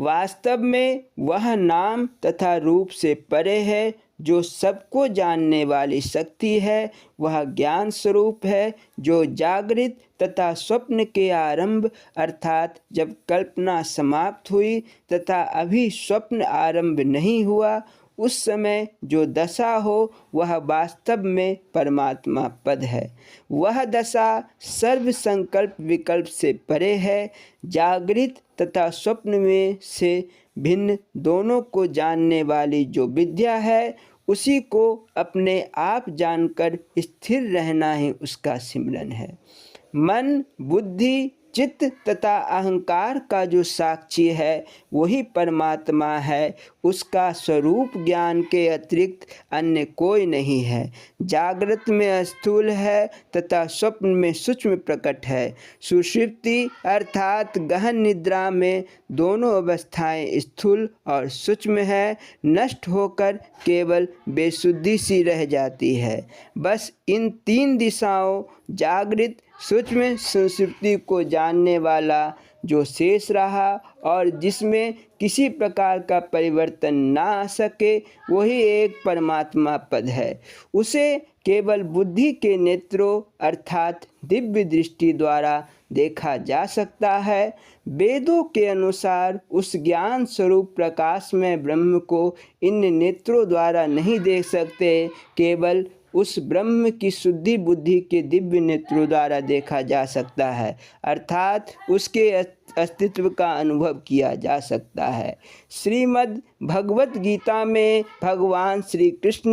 वास्तव में वह नाम तथा रूप से परे है, जो सबको जानने वाली शक्ति है। वह ज्ञान स्वरूप है, जो जागृत तथा स्वप्न के आरंभ अर्थात जब कल्पना समाप्त हुई तथा अभी स्वप्न आरंभ नहीं हुआ उस समय जो दशा हो वह वास्तव में परमात्मा पद है। वह दशा सर्व संकल्प विकल्प से परे है। जागृत तथा स्वप्न में से भिन्न दोनों को जानने वाली जो विद्या है उसी को अपने आप जानकर स्थिर रहना ही उसका सिमरन है। मन बुद्धि चित्त तथा अहंकार का जो साक्षी है वही परमात्मा है। उसका स्वरूप ज्ञान के अतिरिक्त अन्य कोई नहीं है। जागृत में स्थूल है तथा स्वप्न में सूक्ष्म प्रकट है। सुषुप्ति अर्थात गहन निद्रा में दोनों अवस्थाएं स्थूल और सूक्ष्म है। नष्ट होकर केवल बेशुद्धि सी रह जाती है। बस इन तीन दिशाओं जागृत सूक्ष्म सुषुप्ति को जानने वाला जो शेष रहा और जिसमें किसी प्रकार का परिवर्तन ना आ सके वही एक परमात्मा पद है। उसे केवल बुद्धि के नेत्रों अर्थात दिव्य दृष्टि द्वारा देखा जा सकता है। वेदों के अनुसार उस ज्ञान स्वरूप प्रकाश में ब्रह्म को इन नेत्रों द्वारा नहीं देख सकते, केवल उस ब्रह्म की शुद्धि बुद्धि के दिव्य नेत्रों द्वारा देखा जा सकता है, अर्थात उसके अस्तित्व का अनुभव किया जा सकता है। श्रीमद् भगवत गीता में भगवान श्री कृष्ण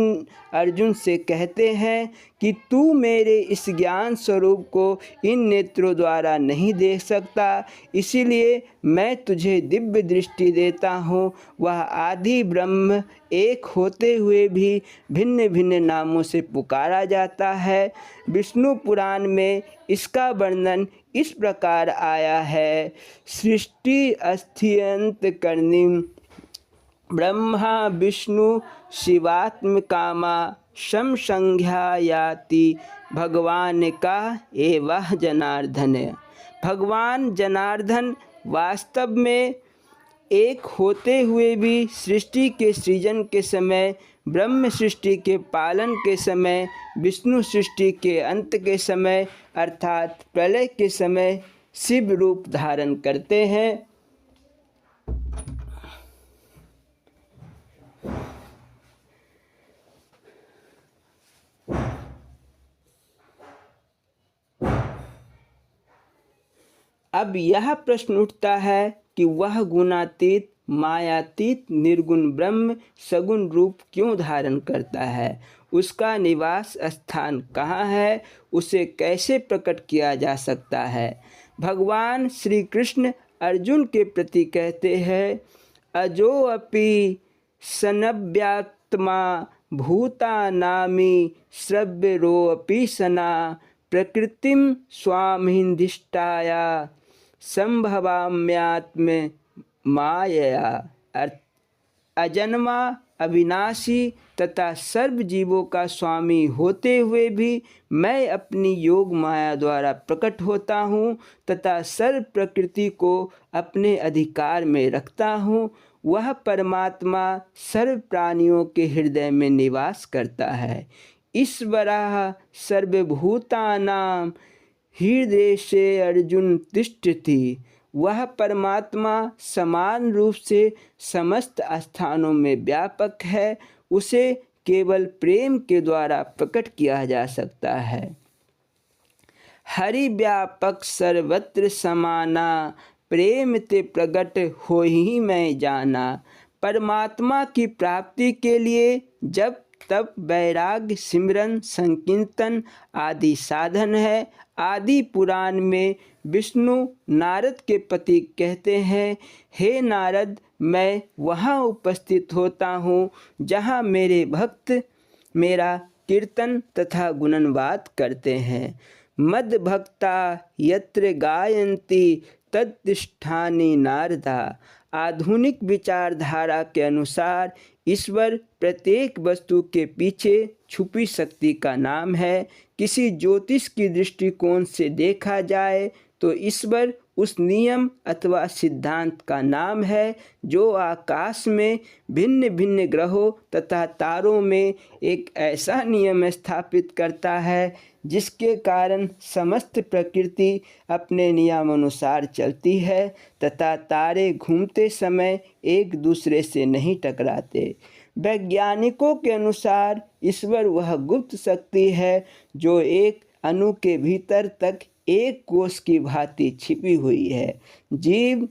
अर्जुन से कहते हैं कि तू मेरे इस ज्ञान स्वरूप को इन नेत्रों द्वारा नहीं देख सकता, इसीलिए मैं तुझे दिव्य दृष्टि देता हूँ। वह आदि ब्रह्म एक होते हुए भी भिन्न भिन्न नामों से पुकारा जाता है। विष्णु पुराण में इसका वर्णन इस प्रकार आया है। सृष्टि अस्थियंत कर्णिम ब्रह्मा विष्णु शिवात्म कामा सम संज्ञा याति भगवान का एवं जनार्दन। भगवान जनार्दन वास्तव में एक होते हुए भी सृष्टि के सृजन के समय, ब्रह्म सृष्टि के पालन के समय, विष्णु सृष्टि के अंत के समय अर्थात प्रलय के समय शिव रूप धारण करते हैं। अब यह प्रश्न उठता है कि वह गुणातीत मायातीत निर्गुण ब्रह्म सगुण रूप क्यों धारण करता है, उसका निवास स्थान कहाँ है, उसे कैसे प्रकट किया जा सकता है। भगवान श्री कृष्ण अर्जुन के प्रति कहते हैं, अजो अपि सनव्यात्मा भूतानामि श्रव्यरोऽपि सना प्रकृतिम स्वामिन्दिष्टाया संभवाम्यात्म मायया। अजन्मा, अविनाशी तथा सर्व जीवों का स्वामी होते हुए भी मैं अपनी योग माया द्वारा प्रकट होता हूँ तथा सर्व प्रकृति को अपने अधिकार में रखता हूँ। वह परमात्मा सर्व प्राणियों के हृदय में निवास करता है। ईश्वरः सर्वभूतानां हृदयेशे अर्जुन तिष्ठति। वह परमात्मा समान रूप से समस्त स्थानों में व्यापक है। उसे केवल प्रेम के द्वारा प्रकट किया जा सकता है। हरि व्यापक सर्वत्र समाना, प्रेम ते प्रगट हो ही मैं जाना। परमात्मा की प्राप्ति के लिए जब तप, वैराग्य, सिमरन, संकीर्तन आदि साधन है। आदि पुराण में विष्णु नारद के पति कहते हैं, हे नारद, मैं वहाँ उपस्थित होता हूँ जहाँ मेरे भक्त मेरा कीर्तन तथा गुणनवाद करते हैं। मद भक्ता यत्र गायन्ति तत्तिष्ठानि नारदा। आधुनिक विचारधारा के अनुसार ईश्वर प्रत्येक वस्तु के पीछे छुपी शक्ति का नाम है। किसी ज्योतिष की दृष्टिकोण से देखा जाए तो ईश्वर उस नियम अथवा सिद्धांत का नाम है जो आकाश में भिन्न भिन्न ग्रहों तथा तारों में एक ऐसा नियम स्थापित करता है जिसके कारण समस्त प्रकृति अपने नियमानुसार चलती है तथा तारे घूमते समय एक दूसरे से नहीं टकराते। वैज्ञानिकों के अनुसार ईश्वर वह गुप्त शक्ति है जो एक अणु के भीतर तक एक कोष की भांति छिपी हुई है। जीव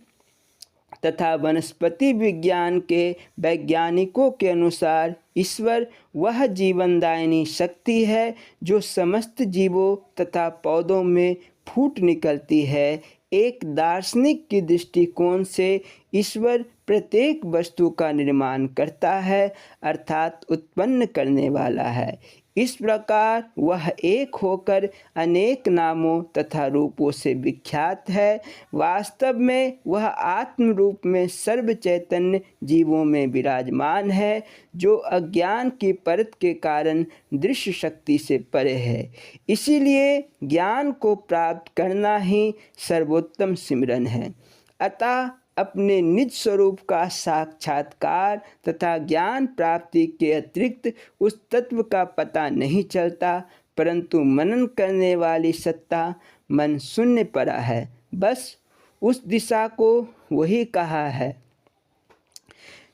तथा वनस्पति विज्ञान के वैज्ञानिकों के अनुसार ईश्वर वह जीवनदायिनी शक्ति है जो समस्त जीवों तथा पौधों में फूट निकलती है। एक दार्शनिक की दृष्टिकोण से ईश्वर प्रत्येक वस्तु का निर्माण करता है, अर्थात उत्पन्न करने वाला है। इस प्रकार वह एक होकर अनेक नामों तथा रूपों से विख्यात है। वास्तव में वह आत्म रूप में सर्व चैतन्य जीवों में विराजमान है, जो अज्ञान की परत के कारण दृश्य शक्ति से परे है। इसीलिए ज्ञान को प्राप्त करना ही सर्वोत्तम सिमरन है। अतः अपने निज स्वरूप का साक्षात्कार तथा ज्ञान प्राप्ति के अतिरिक्त उस तत्व का पता नहीं चलता, परंतु मनन करने वाली सत्ता मन शून्य परा है। बस उस दिशा को वही कहा है।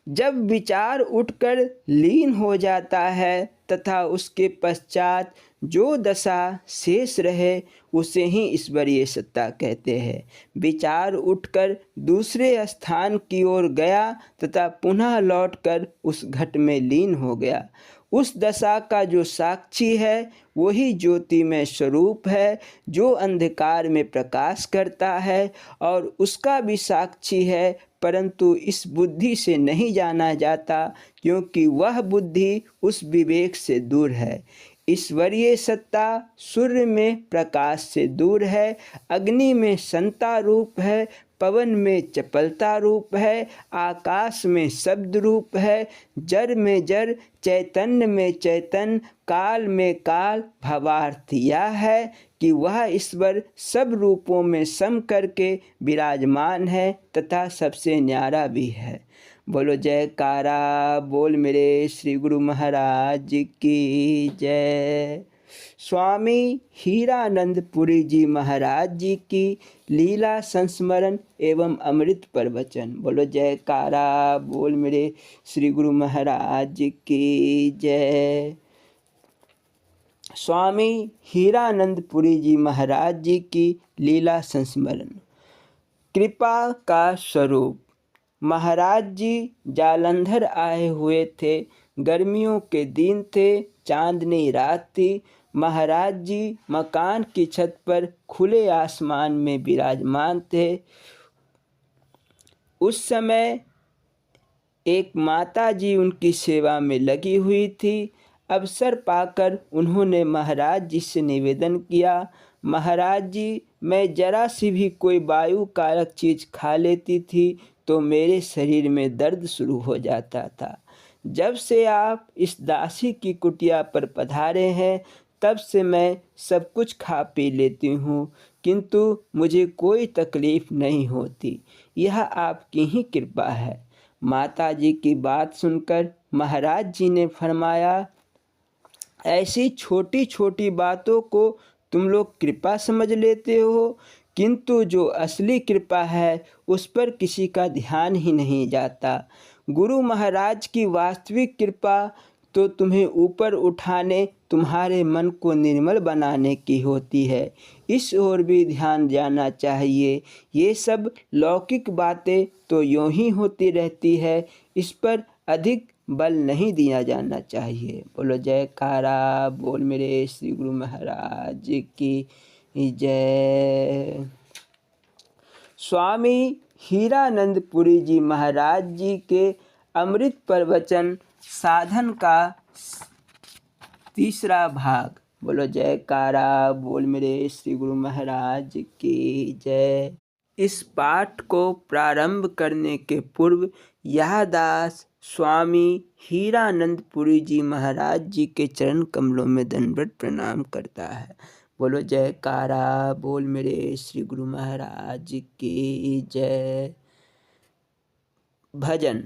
जब विचार उठकर लीन हो जाता है तथा उसके पश्चात जो दशा शेष रहे उसे ही ईश्वरीय सत्ता कहते हैं। विचार उठकर दूसरे स्थान की ओर गया तथा पुनः लौटकर उस घट में लीन हो गया। उस दशा का जो साक्षी है वही ज्योतिमय स्वरूप है जो अंधकार में प्रकाश करता है और उसका भी साक्षी है, परंतु इस बुद्धि से नहीं जाना जाता क्योंकि वह बुद्धि उस विवेक से दूर है। ईश्वरीय सत्ता सूर्य में प्रकाश से दूर है, अग्नि में संता रूप है, पवन में चपलता रूप है, आकाश में शब्द रूप है, जड़ में जड़, चैतन्य में चैतन्य, काल में काल। भावार्थ यह है कि वह ईश्वर सब रूपों में सम करके विराजमान है तथा सबसे न्यारा भी है। बोलो जयकारा बोल मेरे श्री गुरु महाराज की जय। स्वामी हीरानंदपुरी जी महाराज जी की लीला संस्मरण एवं अमृत प्रवचन। बोलो जयकारा बोल मेरे श्री गुरु महाराज की जय। स्वामी हीरानंदपुरी जी महाराज जी की लीला संस्मरण। कृपा का स्वरूप। महाराज जी जालंधर आए हुए थे। गर्मियों के दिन थे, चांदनी रात थी। महाराज जी मकान की छत पर खुले आसमान में विराजमान थे। उस समय एक माता जी उनकी सेवा में लगी हुई थी। अवसर पाकर उन्होंने महाराज जी से निवेदन किया, महाराज जी मैं जरा सी भी कोई वायु कारक चीज़ खा लेती थी तो मेरे शरीर में दर्द शुरू हो जाता था। जब से आप इस दासी की कुटिया पर पधारे हैं तब से मैं सब कुछ खा पी लेती हूँ, किंतु मुझे कोई तकलीफ़ नहीं होती। यह आपकी ही कृपा है। माता जी की बात सुनकर महाराज जी ने फरमाया, ऐसी छोटी छोटी बातों को तुम लोग कृपा समझ लेते हो, किंतु जो असली कृपा है उस पर किसी का ध्यान ही नहीं जाता। गुरु महाराज की वास्तविक कृपा तो तुम्हें ऊपर उठाने, तुम्हारे मन को निर्मल बनाने की होती है। इस ओर भी ध्यान जाना चाहिए। ये सब लौकिक बातें तो यूं ही होती रहती है, इस पर अधिक बल नहीं दिया जाना चाहिए। बोलो जयकारा बोल मेरे श्री गुरु महाराज की जय। स्वामी हीरानंदपुरी जी महाराज जी के अमृत प्रवचन साधन का तीसरा भाग। बोलो जयकारा बोल मेरे श्री गुरु महाराज की जय। इस पाठ को प्रारंभ करने के पूर्व यह दास स्वामी हीरानंदपुरी जी महाराज जी के चरण कमलों में दंडवत प्रणाम करता है। बोलो जयकारा बोल मेरे श्री गुरु महाराज की जय। भजन।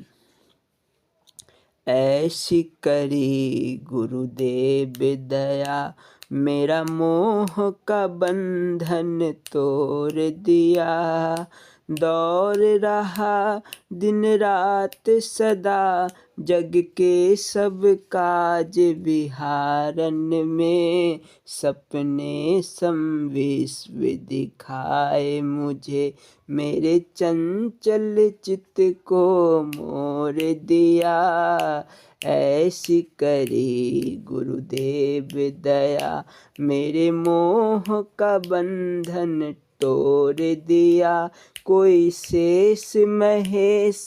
ऐसी करी गुरुदेव दया, मेरा मोह का बंधन तोड़ दिया। दौड़ रहा दिन रात सदा, जग के सब काज विहारन में। सपने संविश्व दिखाए मुझे, मेरे चंचल चित्त को मोर दिया। ऐसी करी गुरुदेव दया, मेरे मोह का बंधन तोड़ दिया। कोई शेष महेश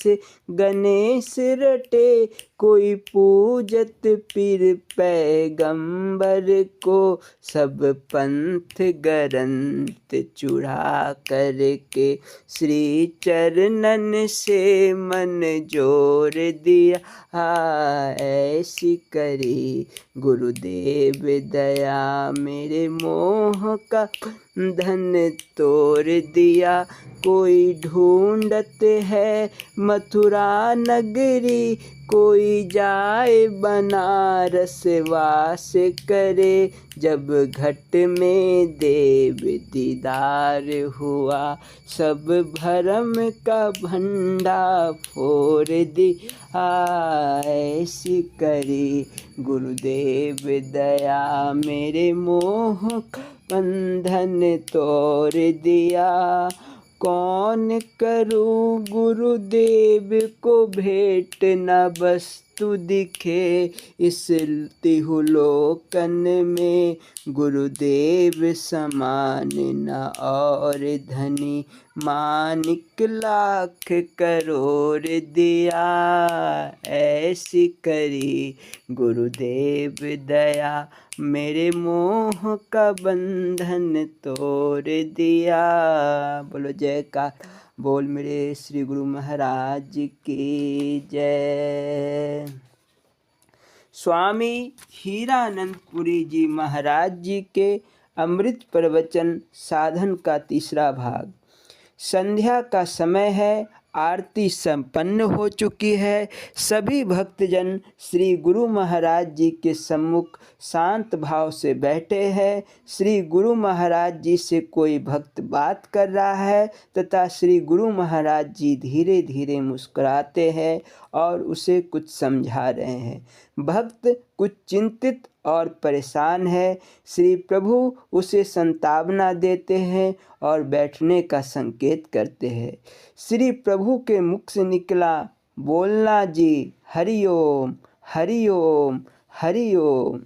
गणेश रटे, कोई पूजत पीर पैगंबर को। सब पंथ ग्रंथ चुरा करके, श्री चरणन से मन जोड़ दिया। ऐसी करी गुरुदेव दया, मेरे मोह का धन तोड़ दिया। कोई ढूंढत है मथुरा नगरी, कोई जाए बनारस वास करे। जब घट में देव दीदार हुआ, सब भरम का भंडा फोड़ दिया। ऐसी करी गुरुदेव दया, मेरे मोह का बंधन तोड़ दिया। कौन करूँ गुरुदेव को भेंट, न वस्तु दिखे इस तिहुलोकन में। गुरुदेव समान न और धनी, मानिक लाख करोड़ दिया। ऐसी करी गुरुदेव दया, मेरे मोह का बंधन तोड़ दिया। बोलो जयकार बोल मेरे श्री गुरु महाराज की जय। स्वामी हीरानंदपुरी जी महाराज जी के अमृत प्रवचन साधन का तीसरा भाग। संध्या का समय है, आरती संपन्न हो चुकी है। सभी भक्तजन श्री गुरु महाराज जी के सम्मुख शांत भाव से बैठे हैं। श्री गुरु महाराज जी से कोई भक्त बात कर रहा है तथा श्री गुरु महाराज जी धीरे धीरे मुस्कुराते हैं और उसे कुछ समझा रहे हैं। भक्त कुछ चिंतित और परेशान है। श्री प्रभु उसे संतावना देते हैं और बैठने का संकेत करते हैं। श्री प्रभु के मुख से निकला, बोलना जी हरि ओम हरि ओम हरि ओम।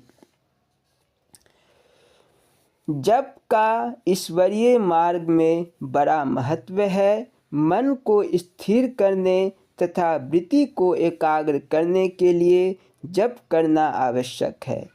जप का ईश्वरीय मार्ग में बड़ा महत्व है। मन को स्थिर करने तथा वृत्ति को एकाग्र करने के लिए जप करना आवश्यक है।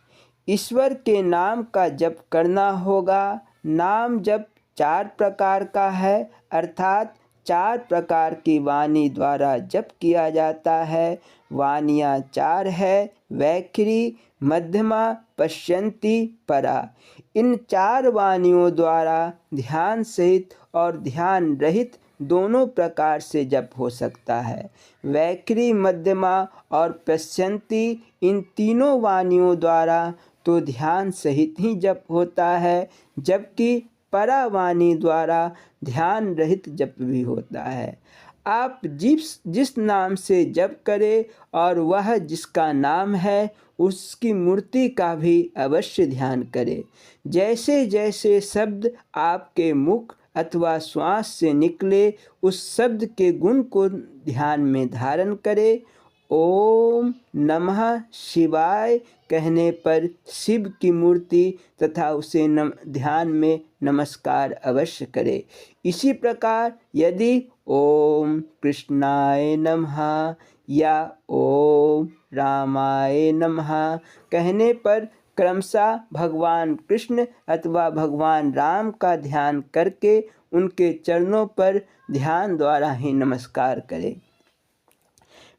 ईश्वर के नाम का जप करना होगा। नाम जप 4 प्रकार का है, अर्थात 4 प्रकार की वाणी द्वारा जप किया जाता है। वाणियाँ 4 है, वैखरी, मध्यमा, पश्यन्ती, परा। इन 4 वाणियों द्वारा ध्यान सहित और ध्यान रहित दोनों प्रकार से जप हो सकता है। वैखरी, मध्यमा और पश्यन्ती, इन तीनों वाणियों द्वारा तो ध्यान सहित ही जप होता है, जबकि परावाणी द्वारा ध्यान रहित जप भी होता है। आप जिस नाम से जप करें और वह जिसका नाम है उसकी मूर्ति का भी अवश्य ध्यान करें। जैसे जैसे शब्द आपके मुख अथवा श्वास से निकले उस शब्द के गुण को ध्यान में धारण करें। ओम नमः शिवाय कहने पर शिव की मूर्ति तथा उसे ध्यान में नमस्कार अवश्य करें। इसी प्रकार यदि ओम कृष्णाय नमः या ओम रामाय नमः कहने पर क्रमशः भगवान कृष्ण अथवा भगवान राम का ध्यान करके उनके चरणों पर ध्यान द्वारा ही नमस्कार करें।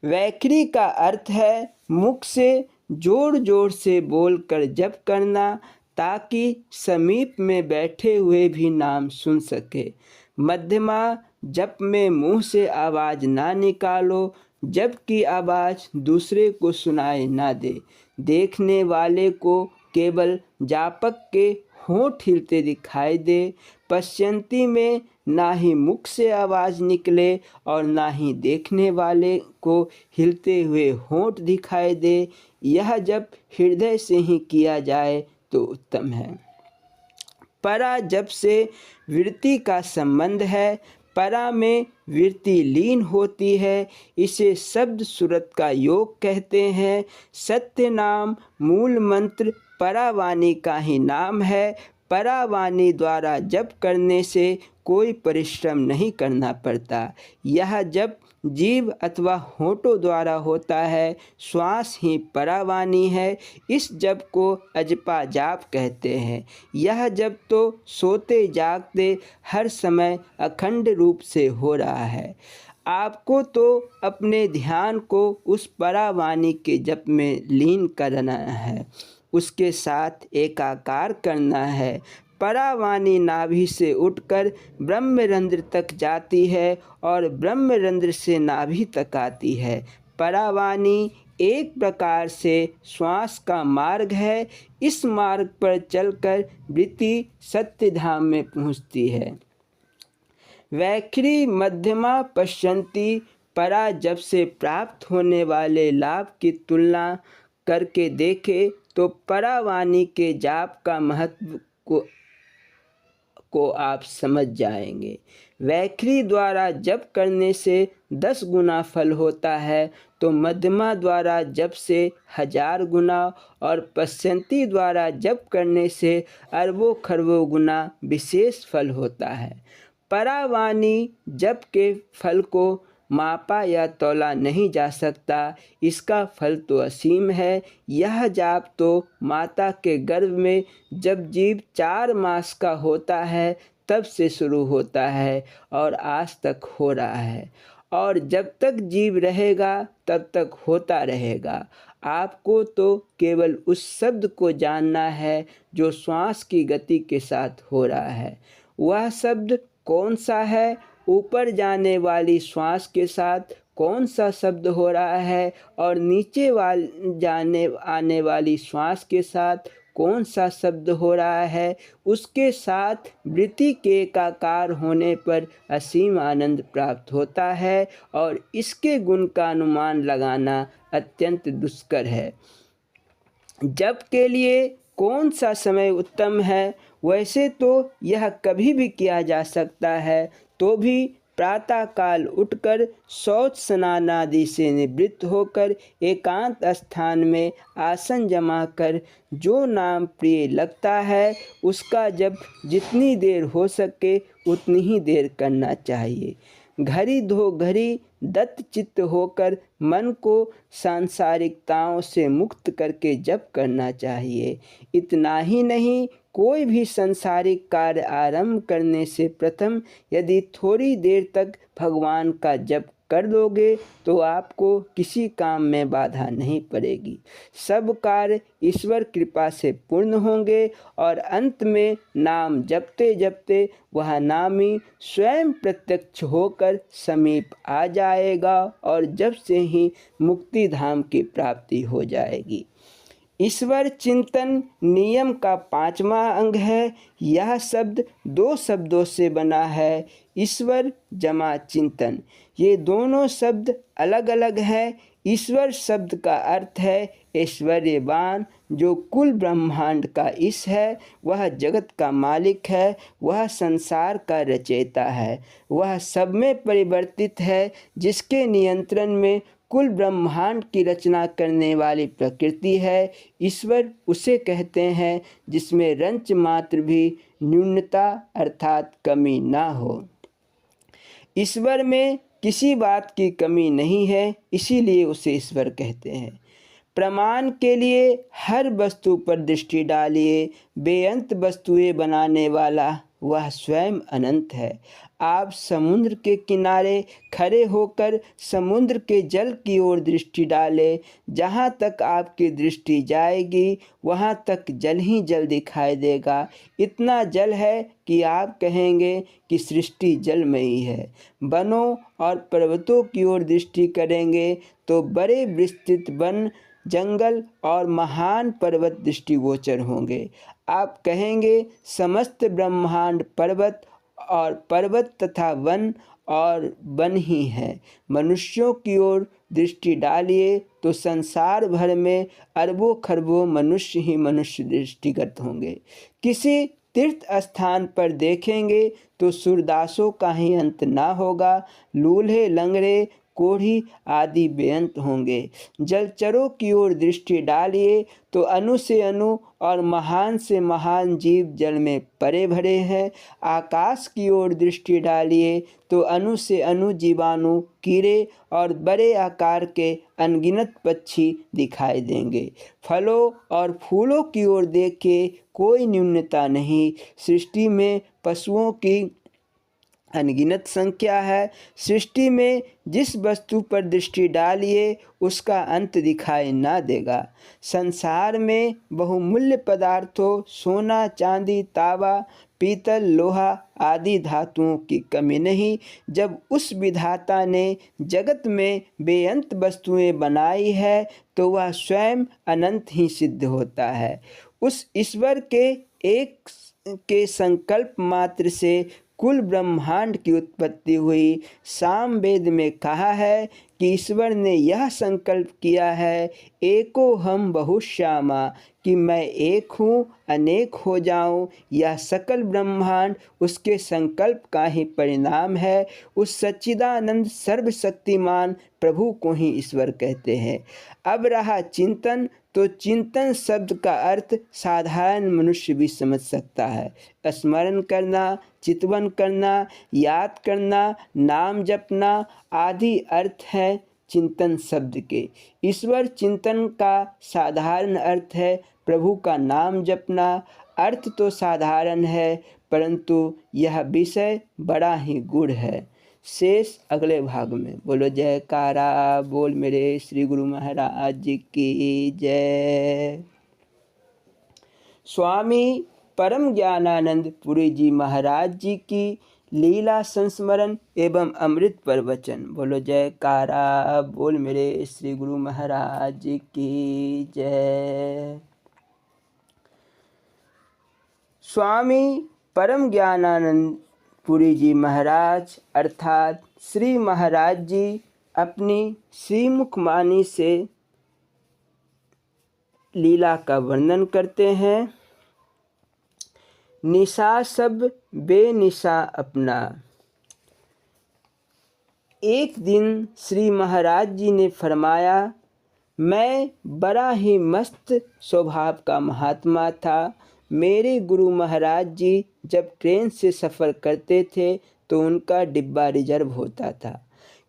वैखरी का अर्थ है मुख से जोर जोर से बोलकर जप करना, ताकि समीप में बैठे हुए भी नाम सुन सके। मध्यमा, जप में मुंह से आवाज़ ना निकालो, जबकि आवाज़ दूसरे को सुनाई ना दे। देखने वाले को केवल जापक के होंठ हिलते दिखाई दे। पश्यन्ती में ना ही मुख से आवाज़ निकले और ना ही देखने वाले को हिलते हुए होंठ दिखाई दे। यह जब हृदय से ही किया जाए तो उत्तम है। परा जप से वृत्ति का संबंध है। परा में वृत्ति लीन होती है, इसे शब्द सूरत का योग कहते हैं। सत्य नाम मूल मंत्र परावाणी का ही नाम है। परावाणी द्वारा जप करने से कोई परिश्रम नहीं करना पड़ता। यह जप जीव अथवा होठों द्वारा होता है। श्वास ही परावाणी है। इस जप को अजपा जाप कहते हैं। यह जप तो सोते जागते हर समय अखंड रूप से हो रहा है। आपको तो अपने ध्यान को उस परावाणी के जप में लीन करना है, उसके साथ एकाकार करना है। परावाणी नाभि से उठकर ब्रह्मरंध्र तक जाती है और ब्रह्मरंध्र से नाभि तक आती है। परावाणी एक प्रकार से श्वास का मार्ग है। इस मार्ग पर चलकर वृत्ति सत्य धाम में पहुँचती है। वैखरी, मध्यमा, पश्यन्ती, परा जब से प्राप्त होने वाले लाभ की तुलना करके देखे तो परावाणी के जाप का महत्व को आप समझ जाएंगे। वैखरी द्वारा जप करने से 10 गुना फल होता है, तो मध्यमा द्वारा जप से 1000 गुना और पश्यन्ती द्वारा जप करने से अरबों खरबों गुना विशेष फल होता है। परावाणी जप के फल को मापा या तौला नहीं जा सकता। इसका फल तो असीम है। यह जाप तो माता के गर्भ में जब जीव 4 मास का होता है तब से शुरू होता है और आज तक हो रहा है, और जब तक जीव रहेगा तब तक होता रहेगा। आपको तो केवल उस शब्द को जानना है जो श्वास की गति के साथ हो रहा है। वह शब्द कौन सा है, ऊपर जाने वाली श्वास के साथ कौन सा शब्द हो रहा है और नीचे आने वाली श्वास के साथ कौन सा शब्द हो रहा है, उसके साथ वृत्ति के एकाकार होने पर असीम आनंद प्राप्त होता है और इसके गुण का अनुमान लगाना अत्यंत दुष्कर है। जप के लिए कौन सा समय उत्तम है? वैसे तो यह कभी भी किया जा सकता है, तो भी प्रातः काल उठकर शौच स्नान आदि से निवृत्त होकर एकांत स्थान में आसन जमा कर जो नाम प्रिय लगता है उसका जप जितनी देर हो सके उतनी ही देर करना चाहिए। घड़ी दो घड़ी दत्त चित्त होकर मन को सांसारिकताओं से मुक्त करके जप करना चाहिए। इतना ही नहीं, कोई भी सांसारिक कार्य आरंभ करने से प्रथम यदि थोड़ी देर तक भगवान का जप कर दोगे तो आपको किसी काम में बाधा नहीं पड़ेगी। सब कार्य ईश्वर कृपा से पूर्ण होंगे और अंत में नाम जपते जपते वह नामी स्वयं प्रत्यक्ष होकर समीप आ जाएगा और जब से ही मुक्ति धाम की प्राप्ति हो जाएगी। ईश्वर चिंतन नियम का 5वां अंग है। यह शब्द 2 शब्दों से बना है, ईश्वर जमा चिंतन। ये दोनों शब्द अलग अलग हैं। ईश्वर शब्द का अर्थ है ऐश्वर्यवान, जो कुल ब्रह्मांड का ईश है। वह जगत का मालिक है, वह संसार का रचयिता है, वह सब में परिवर्तित है, जिसके नियंत्रण में कुल ब्रह्मांड की रचना करने वाली प्रकृति है। ईश्वर उसे कहते हैं जिसमें रंच मात्र भी न्यूनता अर्थात कमी ना हो। ईश्वर में किसी बात की कमी नहीं है, इसीलिए उसे ईश्वर कहते हैं। प्रमाण के लिए हर वस्तु पर दृष्टि डालिए, बेअंत वस्तुएं बनाने वाला वह स्वयं अनंत है। आप समुद्र के किनारे खड़े होकर समुद्र के जल की ओर दृष्टि डालें। जहाँ तक आपकी दृष्टि जाएगी वहाँ तक जल ही जल दिखाई देगा। इतना जल है कि आप कहेंगे कि सृष्टि जलमयी है। वनों और पर्वतों की ओर दृष्टि करेंगे तो बड़े विस्तृत वन, जंगल और महान पर्वत दृष्टिगोचर होंगे। आप कहेंगे समस्त ब्रह्मांड पर्वत और पर्वत तथा वन और वन ही हैं। मनुष्यों की ओर दृष्टि डालिए तो संसार भर में अरबों खरबों मनुष्य ही मनुष्य दृष्टिगत होंगे। किसी तीर्थ स्थान पर देखेंगे तो सूरदासों का ही अंत ना होगा। लूल्हे, लंगड़े, कोढ़ी आदि बेअंत होंगे। जलचरों की ओर दृष्टि डालिए तो अणु से अणु और महान से महान जीव जल में परे भरे हैं। आकाश की ओर दृष्टि डालिए तो अणु से अणु जीवाणु, कीड़े और बड़े आकार के अनगिनत पक्षी दिखाई देंगे। फलों और फूलों की ओर देखिए, कोई न्यूनता नहीं। सृष्टि में पशुओं की अनगिनत संख्या है। सृष्टि में जिस वस्तु पर दृष्टि डालिए उसका अंत दिखाई ना देगा। संसार में बहुमूल्य पदार्थों सोना, चांदी, तांबा, पीतल, लोहा आदि धातुओं की कमी नहीं। जब उस विधाता ने जगत में बेअंत वस्तुएं बनाई है तो वह स्वयं अनंत ही सिद्ध होता है। उस ईश्वर के एक के संकल्प मात्र से कुल ब्रह्मांड की उत्पत्ति हुई। सामवेद में कहा है कि ईश्वर ने यह संकल्प किया है, एको हम बहुश्यामा, कि मैं एक हूँ अनेक हो जाऊँ। यह सकल ब्रह्मांड उसके संकल्प का ही परिणाम है। उस सच्चिदानंद सर्वशक्तिमान प्रभु को ही ईश्वर कहते हैं। अब रहा चिंतन, तो चिंतन शब्द का अर्थ साधारण मनुष्य भी समझ सकता है। स्मरण करना, चितवन करना, याद करना, नाम जपना आदि अर्थ है चिंतन शब्द के। ईश्वर चिंतन का साधारण अर्थ है प्रभु का नाम जपना। अर्थ तो साधारण है परंतु यह विषय बड़ा ही गूढ़ है। शेष अगले भाग में। बोलो जयकारा बोल मेरे श्री गुरु महाराज जी की जय। स्वामी परम ज्ञानानंद पुरी जी महाराज जी की लीला संस्मरण एवं अमृत प्रवचन। बोलो जयकारा बोल मेरे श्री गुरु महाराज जी की जय। स्वामी परम ज्ञानानंद पुरी जी महाराज अर्थात श्री महाराज जी अपनी श्रीमुखवाणी से लीला का वर्णन करते हैं। निशा सब बेनिशा अपना। एक दिन श्री महाराज जी ने फरमाया, मैं बड़ा ही मस्त स्वभाव का महात्मा था। मेरे गुरु महाराज जी जब ट्रेन से सफ़र करते थे तो उनका डिब्बा रिजर्व होता था।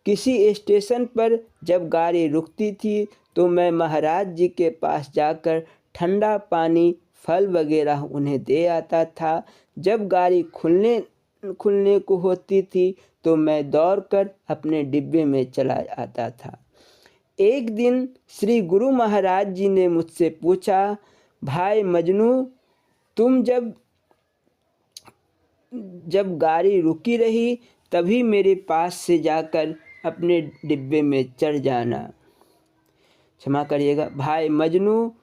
किसी स्टेशन पर जब गाड़ी रुकती थी तो मैं महाराज जी के पास जाकर ठंडा पानी, फल वगैरह उन्हें दे आता था। जब गाड़ी खुलने को होती थी तो मैं दौड़कर अपने डिब्बे में चला आता था। एक दिन श्री गुरु महाराज जी ने मुझसे पूछा, भाई मजनू, तुम जब गाड़ी रुकी रही तभी मेरे पास से जाकर अपने डिब्बे में चढ़ जाना। क्षमा करिएगा, भाई मजनू,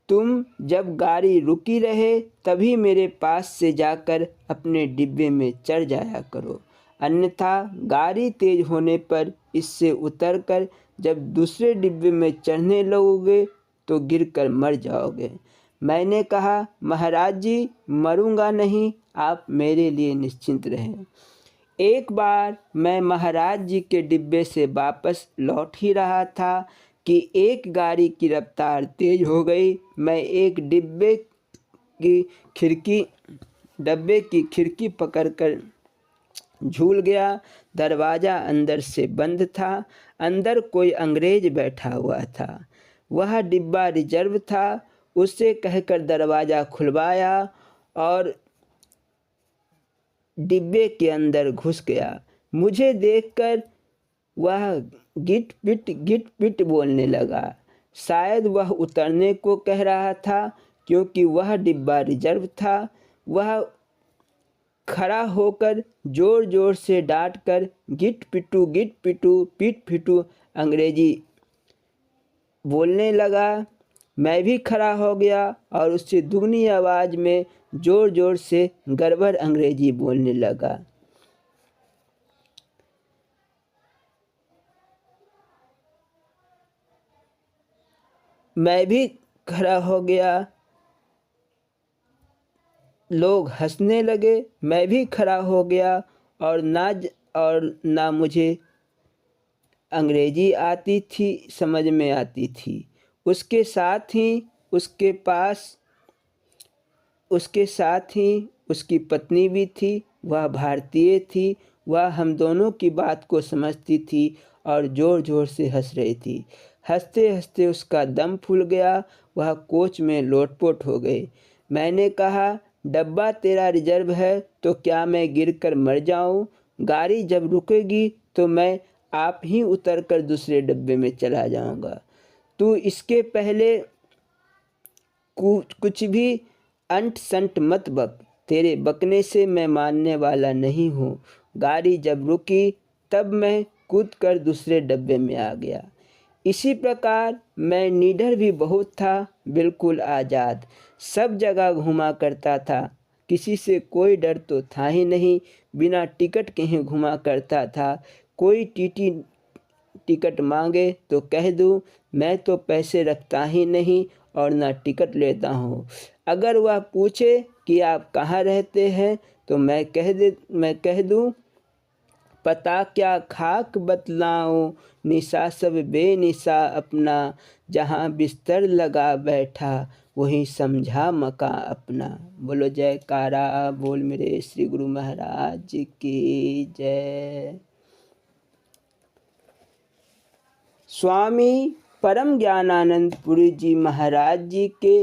तुम जब गाड़ी रुकी रहे तभी मेरे पास से जाकर अपने डिब्बे में चढ़ जाया करो, अन्यथा गाड़ी तेज होने पर इससे उतरकर जब दूसरे डिब्बे में चढ़ने लगोगे तो गिरकर मर जाओगे। मैंने कहा, महाराज जी, मरूंगा नहीं, आप मेरे लिए निश्चिंत रहें। एक बार मैं महाराज जी के डिब्बे से वापस लौट ही रहा था कि एक गाड़ी की रफ्तार तेज हो गई। मैं एक डब्बे की खिड़की पकड़कर झूल गया। दरवाज़ा अंदर से बंद था। अंदर कोई अंग्रेज बैठा हुआ था। वह डिब्बा रिजर्व था। उससे कहकर दरवाज़ा खुलवाया और डिब्बे के अंदर घुस गया। मुझे देखकर वह गिट पिट बोलने लगा। शायद वह उतरने को कह रहा था क्योंकि वह डिब्बा रिजर्व था। वह खड़ा होकर जोर जोर से डांट कर गिट पिटू पीट पिटू अंग्रेजी बोलने लगा। मैं भी खड़ा हो गया और उससे दुगनी आवाज़ में जोर जोर से गड़बड़ अंग्रेजी बोलने लगा। मैं भी खड़ा हो गया। लोग हंसने लगे। मैं भी खड़ा हो गया और ना मुझे अंग्रेजी आती थी, समझ में आती थी। उसके साथ ही उसकी पत्नी भी थी। वह भारतीय थी। वह हम दोनों की बात को समझती थी और ज़ोर ज़ोर से हंस रही थी। हंसते हंसते उसका दम फूल गया। वह कोच में लोटपोट हो गई। मैंने कहा, डब्बा तेरा रिजर्व है तो क्या मैं गिरकर मर जाऊं? गाड़ी जब रुकेगी तो मैं आप ही उतरकर दूसरे डब्बे में चला जाऊंगा। तू इसके पहले कुछ भी अंट संट मत बक। तेरे बकने से मैं मानने वाला नहीं हूँ। गाड़ी जब रुकी तब मैं कूदकर दूसरे डब्बे में आ गया। इसी प्रकार मैं निडर भी बहुत था, बिल्कुल आज़ाद। सब जगह घूमा करता था। किसी से कोई डर तो था ही नहीं। बिना टिकट के ही घूमा करता था। कोई टीटी टिकट मांगे तो कह दूँ, मैं तो पैसे रखता ही नहीं और ना टिकट लेता हूँ। अगर वह पूछे कि आप कहाँ रहते हैं तो मैं कह दूँ, पता क्या खाक बतलाऊं, निशा सब बेनिशा अपना, जहाँ बिस्तर लगा बैठा वहीं समझा मका अपना। बोलो जयकारा बोल मेरे श्री गुरु महाराज की जय। स्वामी परम ज्ञानानंद पुरी जी महाराज जी के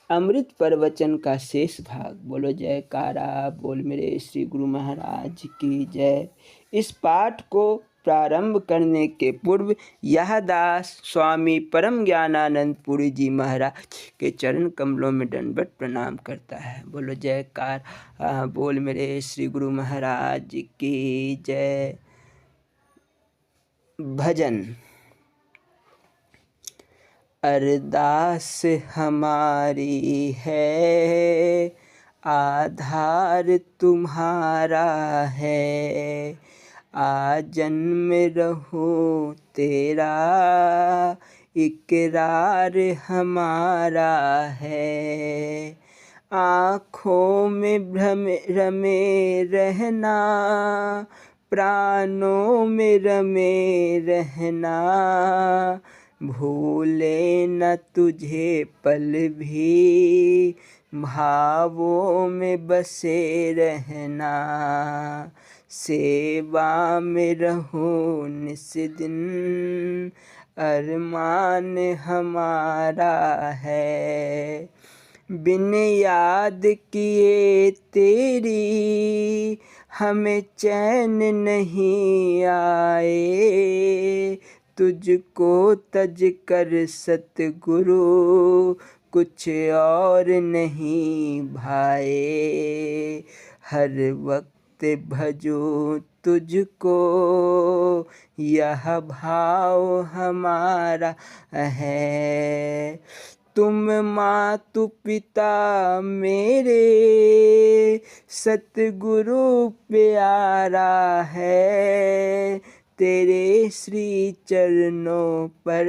अमृत प्रवचन का शेष भाग। बोलो जयकारा बोल मेरे श्री गुरु महाराज की जय। इस पाठ को प्रारंभ करने के पूर्व यह दास स्वामी परम ज्ञानानंद पुरी जी महाराज के चरण कमलों में दंडवत प्रणाम करता है। बोलो जयकारा बोल मेरे श्री गुरु महाराज की जय। भजन। अरदास हमारी है, आधार तुम्हारा है, आ जन्म रहो तेरा, इकरार हमारा है। आँखों में रमे रहना, प्राणों में रमे रहना, भूले न तुझे पल भी, भावों में बसे रहना। सेवा में रहो निस दिन, अरमान हमारा है। बिन याद किए तेरी हमें चैन नहीं आए, तुझको तज कर सतगुरु कुछ और नहीं भाए। हर वक्त भजो तुझको यह भाव हमारा है। तुम मातु पिता मेरे सतगुरु प्यारा है, तेरे श्री चरणों पर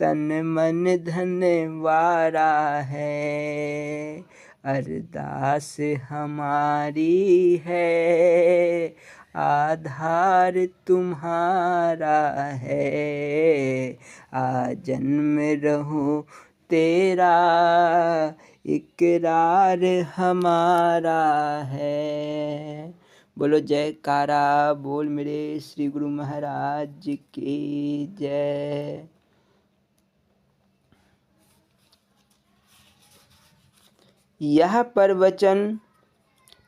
तन मन धन वारा है। अरदास हमारी है, आधार तुम्हारा है, आ जन्म रहूं तेरा इकरार हमारा है। बोलो जयकारा बोल मेरे श्री गुरु महाराज की जय। यह प्रवचन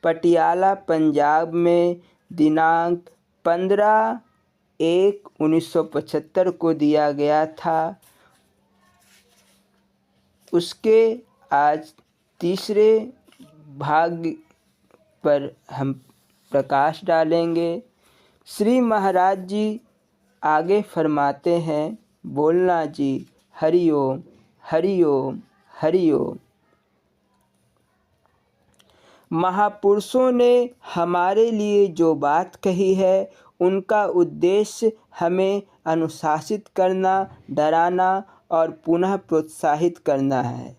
पटियाला पंजाब में दिनांक 15/1/1975 को दिया गया था। उसके आज तीसरे भाग पर हम प्रकाश डालेंगे। श्री महाराज जी आगे फरमाते हैं, बोलना जी हरिओम हरिओम हरिओम। महापुरुषों ने हमारे लिए जो बात कही है उनका उद्देश्य हमें अनुशासित करना, डराना और पुनः प्रोत्साहित करना है।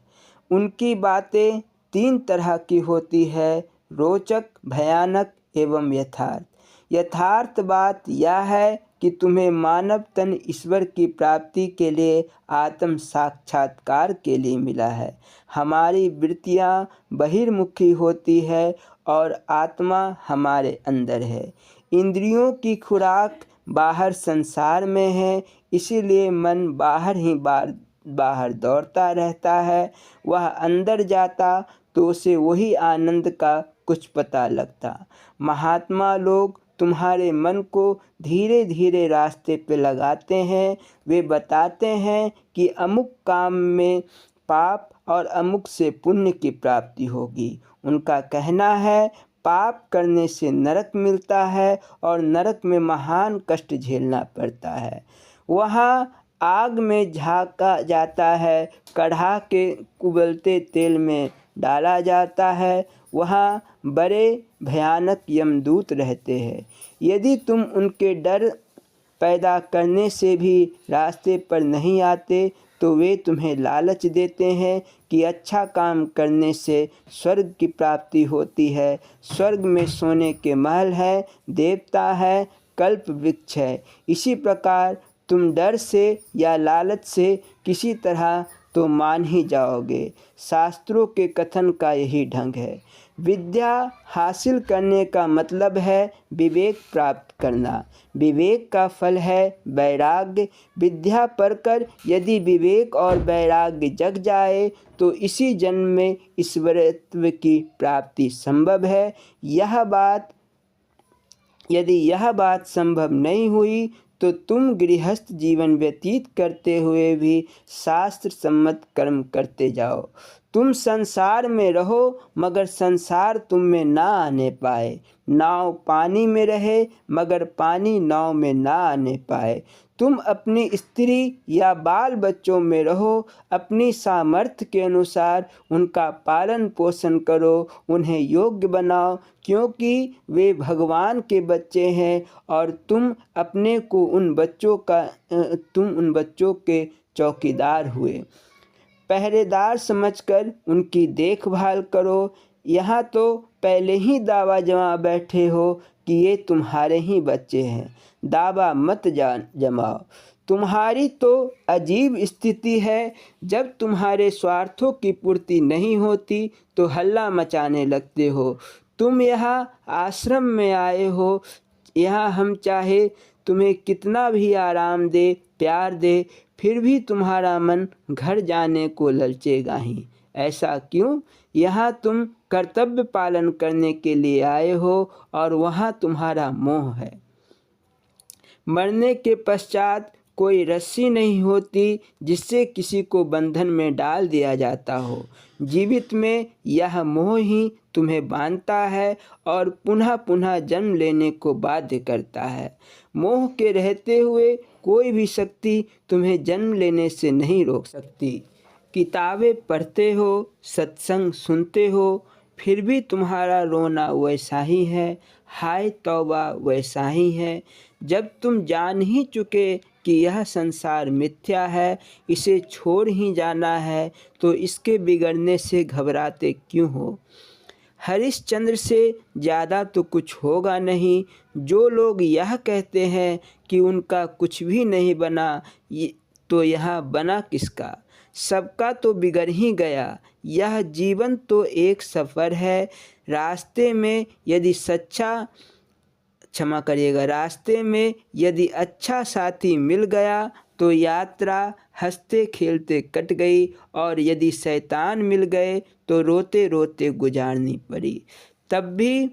उनकी बातें 3 तरह की होती है, रोचक, भयानक एवं यथार्थ। यथार्थ बात यह है कि तुम्हें मानव तन ईश्वर की प्राप्ति के लिए आत्म साक्षात्कार के लिए मिला है। हमारी वृत्तियाँ बहिर्मुखी होती है और आत्मा हमारे अंदर है। इंद्रियों की खुराक बाहर संसार में है, इसीलिए मन बाहर ही बाहर दौड़ता रहता है। वह अंदर जाता तो उसे वही आनंद का कुछ पता लगता। महात्मा लोग तुम्हारे मन को धीरे धीरे रास्ते पे लगाते हैं। वे बताते हैं कि अमुक काम में पाप और अमुक से पुण्य की प्राप्ति होगी। उनका कहना है पाप करने से नरक मिलता है और नरक में महान कष्ट झेलना पड़ता है। वहाँ आग में झाँका जाता है, कढ़ा के उबलते तेल में डाला जाता है। वहाँ बड़े भयानक यमदूत रहते हैं। यदि तुम उनके डर पैदा करने से भी रास्ते पर नहीं आते तो वे तुम्हें लालच देते हैं कि अच्छा काम करने से स्वर्ग की प्राप्ति होती है। स्वर्ग में सोने के महल है, देवता है, कल्प वृक्ष है। इसी प्रकार तुम डर से या लालच से किसी तरह तो मान ही जाओगे। शास्त्रों के कथन का यही ढंग है। विद्या हासिल करने का मतलब है विवेक प्राप्त करना। विवेक का फल है वैराग्य। विद्या पढ़कर यदि विवेक और वैराग्य जग जाए तो इसी जन्म में ईश्वरत्व की प्राप्ति संभव है। यदि यह बात संभव नहीं हुई तो तुम गृहस्थ जीवन व्यतीत करते हुए भी शास्त्र सम्मत कर्म करते जाओ। तुम संसार में रहो मगर संसार तुम में ना आने पाए। नाव पानी में रहे मगर पानी नाव में ना आने पाए। तुम अपनी स्त्री या बाल बच्चों में रहो, अपनी सामर्थ्य के अनुसार उनका पालन पोषण करो, उन्हें योग्य बनाओ, क्योंकि वे भगवान के बच्चे हैं और तुम उन बच्चों के चौकीदार हुए। पहरेदार समझकर उनकी देखभाल करो। यहाँ तो पहले ही दावा जमा बैठे हो कि ये तुम्हारे ही बच्चे हैं। दावा मत जमाओ। तुम्हारी तो अजीब स्थिति है, जब तुम्हारे स्वार्थों की पूर्ति नहीं होती तो हल्ला मचाने लगते हो। तुम यहाँ आश्रम में आए हो, यहाँ हम चाहे तुम्हें कितना भी आराम दे, प्यार दे, फिर भी तुम्हारा मन घर जाने को ललचेगा ही। ऐसा क्यों? यहाँ तुम कर्तव्य पालन करने के लिए आए हो और वहाँ तुम्हारा मोह है। मरने के पश्चात कोई रस्सी नहीं होती जिससे किसी को बंधन में डाल दिया जाता हो। जीवित में यह मोह ही तुम्हें बांधता है और पुनः पुनः जन्म लेने को बाध्य करता है। मोह के रहते हुए कोई भी शक्ति तुम्हें जन्म लेने से नहीं रोक सकती। किताबें पढ़ते हो, सत्संग सुनते हो, फिर भी तुम्हारा रोना वैसा ही है, हाय तौबा वैसा ही है। जब तुम जान ही चुके कि यह संसार मिथ्या है, इसे छोड़ ही जाना है, तो इसके बिगड़ने से घबराते क्यों हो? हरिश्चंद्र से ज़्यादा तो कुछ होगा नहीं। जो लोग यह कहते हैं कि उनका कुछ भी नहीं बना, तो यहाँ बना किसका? सबका तो बिगड़ ही गया। यह जीवन तो एक सफ़र है। रास्ते में यदि अच्छा साथी मिल गया तो यात्रा हंसते खेलते कट गई, और यदि शैतान मिल गए तो रोते रोते गुजारनी पड़ी। तब भी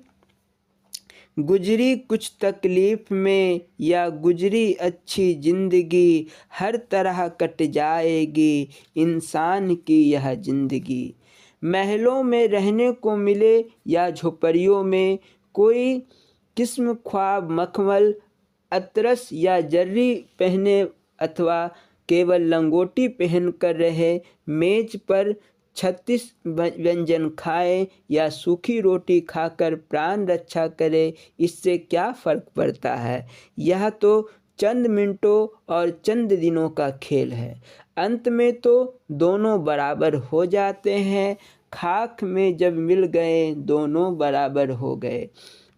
गुजरी कुछ तकलीफ़ में या गुजरी अच्छी ज़िंदगी, हर तरह कट जाएगी इंसान की यह ज़िंदगी। महलों में रहने को मिले या झोपड़ियों में, कोई किस्म ख्वाब मखमल अतरस या जर्री पहने अथवा केवल लंगोटी पहन कर रहे, मेज पर 36 व्यंजन खाए या सूखी रोटी खाकर प्राण रक्षा करे, इससे क्या फ़र्क पड़ता है? यह तो चंद मिनटों और चंद दिनों का खेल है। अंत में तो दोनों बराबर हो जाते हैं। खाक में जब मिल गए दोनों बराबर हो गए।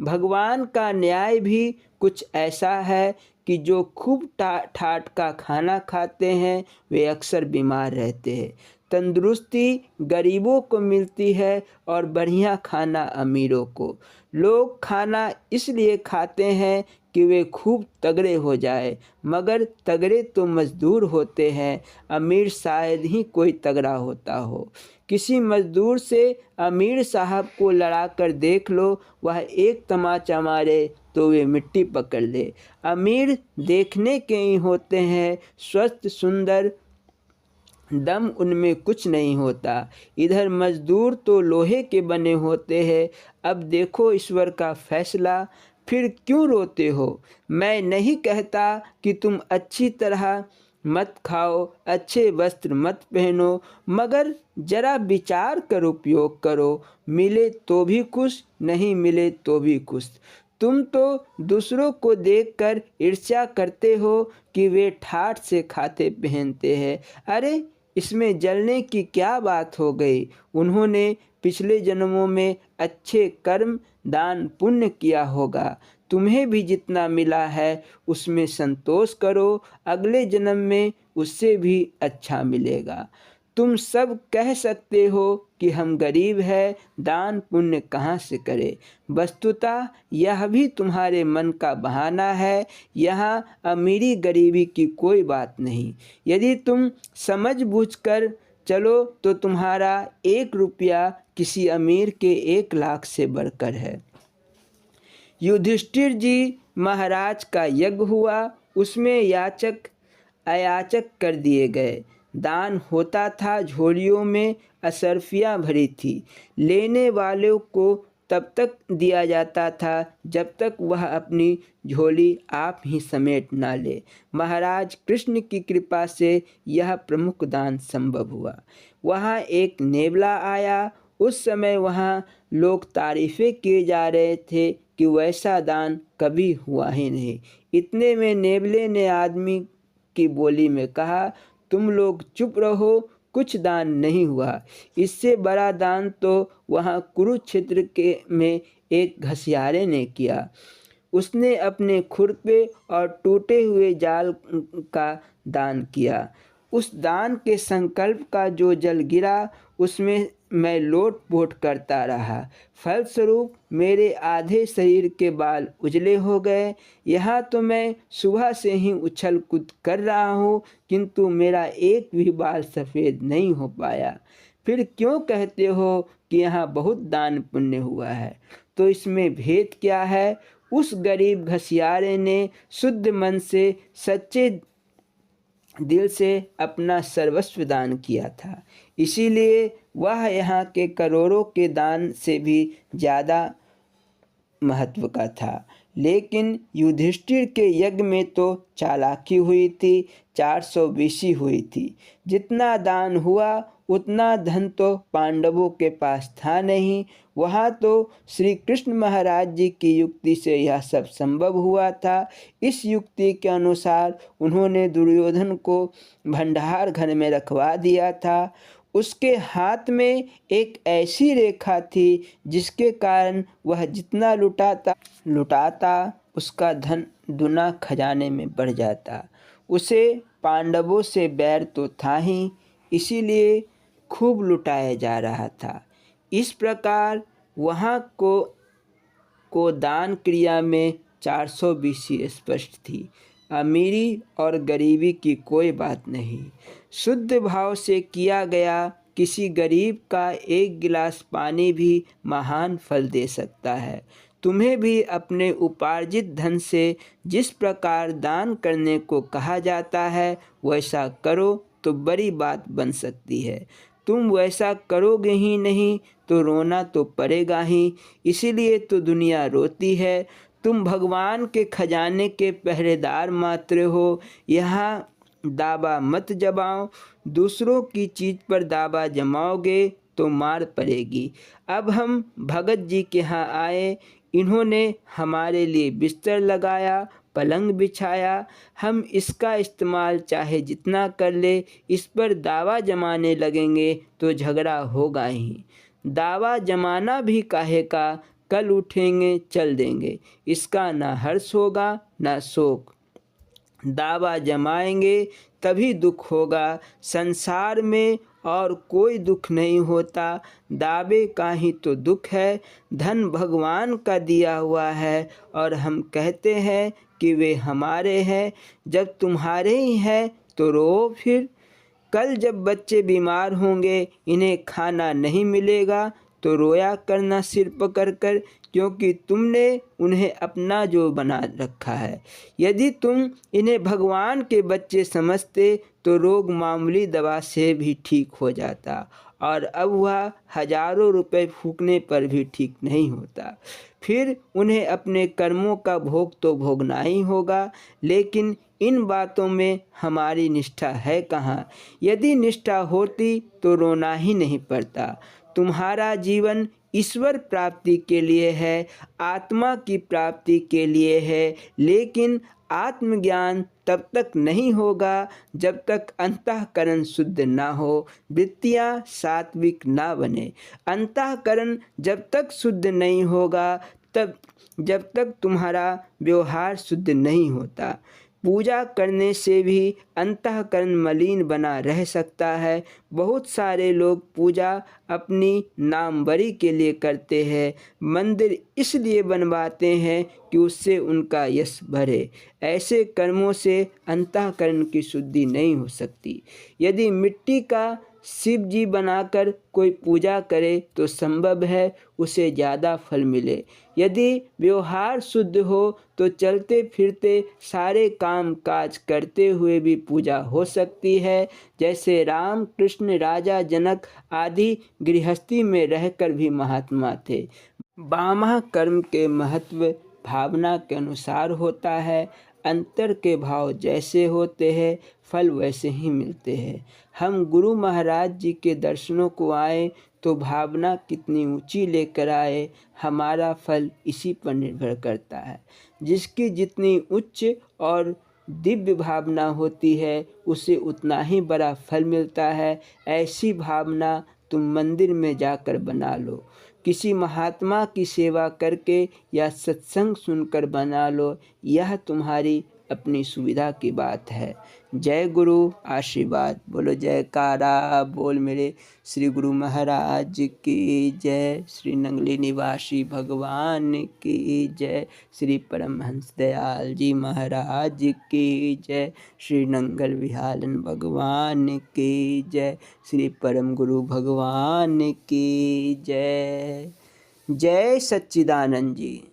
भगवान का न्याय भी कुछ ऐसा है कि जो खूब ठाट का खाना खाते हैं वे अक्सर बीमार रहते हैं। तंदुरुस्ती गरीबों को मिलती है और बढ़िया खाना अमीरों को। लोग खाना इसलिए खाते हैं कि वे खूब तगड़े हो जाए, मगर तगड़े तो मज़दूर होते हैं, अमीर शायद ही कोई तगड़ा होता हो। किसी मज़दूर से अमीर साहब को लड़ा कर देख लो, वह एक तमाचा मारे तो वे मिट्टी पकड़ ले। अमीर देखने के ही होते हैं, स्वस्थ सुंदर, दम उनमें कुछ नहीं होता। इधर मज़दूर तो लोहे के बने होते हैं। अब देखो ईश्वर का फैसला। फिर क्यों रोते हो? मैं नहीं कहता कि तुम अच्छी तरह मत खाओ, अच्छे वस्त्र मत पहनो, मगर ज़रा विचार कर उपयोग करो। मिले तो भी खुश, नहीं मिले तो भी खुश। तुम तो दूसरों को देखकर ईर्ष्या करते हो कि वे ठाठ से खाते पहनते हैं। अरे इसमें जलने की क्या बात हो गई? उन्होंने पिछले जन्मों में अच्छे कर्म दान पुण्य किया होगा। तुम्हें भी जितना मिला है उसमें संतोष करो, अगले जन्म में उससे भी अच्छा मिलेगा। तुम सब कह सकते हो कि हम गरीब हैं, दान पुण्य कहाँ से करें? वस्तुतः यह भी तुम्हारे मन का बहाना है। यहाँ अमीरी गरीबी की कोई बात नहीं। यदि तुम समझ बूझकर चलो तो तुम्हारा 1 रुपया किसी अमीर के 1 लाख से बढ़कर है। युधिष्ठिर जी महाराज का यज्ञ हुआ, उसमें याचक अयाचक कर दिए गए। दान होता था, झोलियों में असरफियाँ भरी थी। लेने वालों को तब तक दिया जाता था जब तक वह अपनी झोली आप ही समेट ना ले। महाराज कृष्ण की कृपा से यह प्रमुख दान संभव हुआ। वहाँ एक नेवला आया। उस समय वहाँ लोग तारीफ़ें किए जा रहे थे कि वैसा दान कभी हुआ ही नहीं। इतने में नेवले ने आदमी की बोली में कहा, तुम लोग चुप रहो, कुछ दान नहीं हुआ। इससे बड़ा दान तो वहाँ कुरुक्षेत्र में एक घसियारे ने किया। उसने अपने खुरपे और टूटे हुए जाल का दान किया। उस दान के संकल्प का जो जल गिरा उसमें मैं लोट-पोट करता रहा। फलस्वरूप मेरे आधे शरीर के बाल उजले हो गए। यहाँ तो मैं सुबह से ही उछल कूद कर रहा हूँ, किंतु मेरा एक भी बाल सफ़ेद नहीं हो पाया। फिर क्यों कहते हो कि यहाँ बहुत दान पुण्य हुआ है? तो इसमें भेद क्या है? उस गरीब घसियारे ने शुद्ध मन से, सच्चे दिल से अपना सर्वस्व दान किया था, इसीलिए वह यहाँ के करोड़ों के दान से भी ज़्यादा महत्व का था। लेकिन युधिष्ठिर के यज्ञ में तो चालाकी हुई थी, 420 हुई थी। जितना दान हुआ उतना धन तो पांडवों के पास था नहीं। वहाँ तो श्री कृष्ण महाराज जी की युक्ति से यह सब संभव हुआ था। इस युक्ति के अनुसार उन्होंने दुर्योधन को भंडार घर में रखवा दिया था। उसके हाथ में एक ऐसी रेखा थी जिसके कारण वह जितना लुटाता उसका धन दुना खजाने में बढ़ जाता। उसे पांडवों से बैर तो था ही, इसीलिए खूब लुटाया जा रहा था। इस प्रकार वहाँ को दान क्रिया में 420 स्पष्ट थी। अमीरी और गरीबी की कोई बात नहीं। शुद्ध भाव से किया गया किसी गरीब का एक गिलास पानी भी महान फल दे सकता है। तुम्हें भी अपने उपार्जित धन से जिस प्रकार दान करने को कहा जाता है वैसा करो तो बड़ी बात बन सकती है। तुम वैसा करोगे ही नहीं तो रोना तो पड़ेगा ही, इसीलिए तो दुनिया रोती है। तुम भगवान के खजाने के पहरेदार मात्र हो। यहाँ दावा मत जमाओ। दूसरों की चीज़ पर दावा जमाओगे तो मार पड़ेगी। अब हम भगत जी के यहाँ आए। इन्होंने हमारे लिए बिस्तर लगाया, पलंग बिछाया। हम इसका इस्तेमाल चाहे जितना कर ले, इस पर दावा जमाने लगेंगे तो झगड़ा होगा ही। दावा जमाना भी काहे का, कल उठेंगे चल देंगे। इसका ना हर्ष होगा ना शोक। दावा जमाएंगे तभी दुख होगा। संसार में और कोई दुख नहीं होता, दावे का ही तो दुख है। धन भगवान का दिया हुआ है और हम कहते हैं कि वे हमारे हैं। जब तुम्हारे ही हैं तो रो फिर। कल जब बच्चे बीमार होंगे, इन्हें खाना नहीं मिलेगा तो रोया करना सिर पकड़ कर, क्योंकि तुमने उन्हें अपना जो बना रखा है। यदि तुम इन्हें भगवान के बच्चे समझते तो रोग मामूली दवा से भी ठीक हो जाता, और अब वह हजारों रुपए फूकने पर भी ठीक नहीं होता। फिर उन्हें अपने कर्मों का भोग तो भोगना ही होगा। लेकिन इन बातों में हमारी निष्ठा है कहाँ? यदि निष्ठा होती तो रोना ही नहीं पड़ता। तुम्हारा जीवन ईश्वर प्राप्ति के लिए है, आत्मा की प्राप्ति के लिए है। लेकिन आत्मज्ञान तब तक नहीं होगा जब तक अंतःकरण शुद्ध ना हो, वृत्तियाँ सात्विक ना बने। अंतःकरण जब तक शुद्ध नहीं होगा, जब तक तुम्हारा व्यवहार शुद्ध नहीं होता। पूजा करने से भी अंतःकरण मलिन बना रह सकता है। बहुत सारे लोग पूजा अपनी नामवरी के लिए करते हैं। मंदिर इसलिए बनवाते हैं कि उससे उनका यश बढ़े। ऐसे कर्मों से अंतःकरण की शुद्धि नहीं हो सकती। यदि मिट्टी का शिव जी बनाकर कोई पूजा करे तो संभव है उसे ज़्यादा फल मिले। यदि व्यवहार शुद्ध हो तो चलते फिरते सारे काम काज करते हुए भी पूजा हो सकती है। जैसे राम कृष्ण, राजा जनक आदि गृहस्थी में रहकर भी महात्मा थे। वामा कर्म के महत्व भावना के अनुसार होता है। अंतर के भाव जैसे होते हैं फल वैसे ही मिलते हैं। हम गुरु महाराज जी के दर्शनों को आए तो भावना कितनी ऊंची लेकर आए, हमारा फल इसी पर निर्भर करता है। जिसकी जितनी उच्च और दिव्य भावना होती है उसे उतना ही बड़ा फल मिलता है। ऐसी भावना तुम मंदिर में जाकर बना लो, किसी महात्मा की सेवा करके या सत्संग सुनकर बना लो। यह तुम्हारी अपनी सुविधा की बात है। जय गुरु आशीर्वाद। बोलो जयकारा बोल मेरे श्री गुरु महाराज की जय। श्री नंगली निवासी भगवान की जय। श्री परमहंस दयाल जी महाराज की जय। श्री नंगल विहालन भगवान की जय। श्री परम गुरु भगवान की जय। जय सच्चिदानंद जी।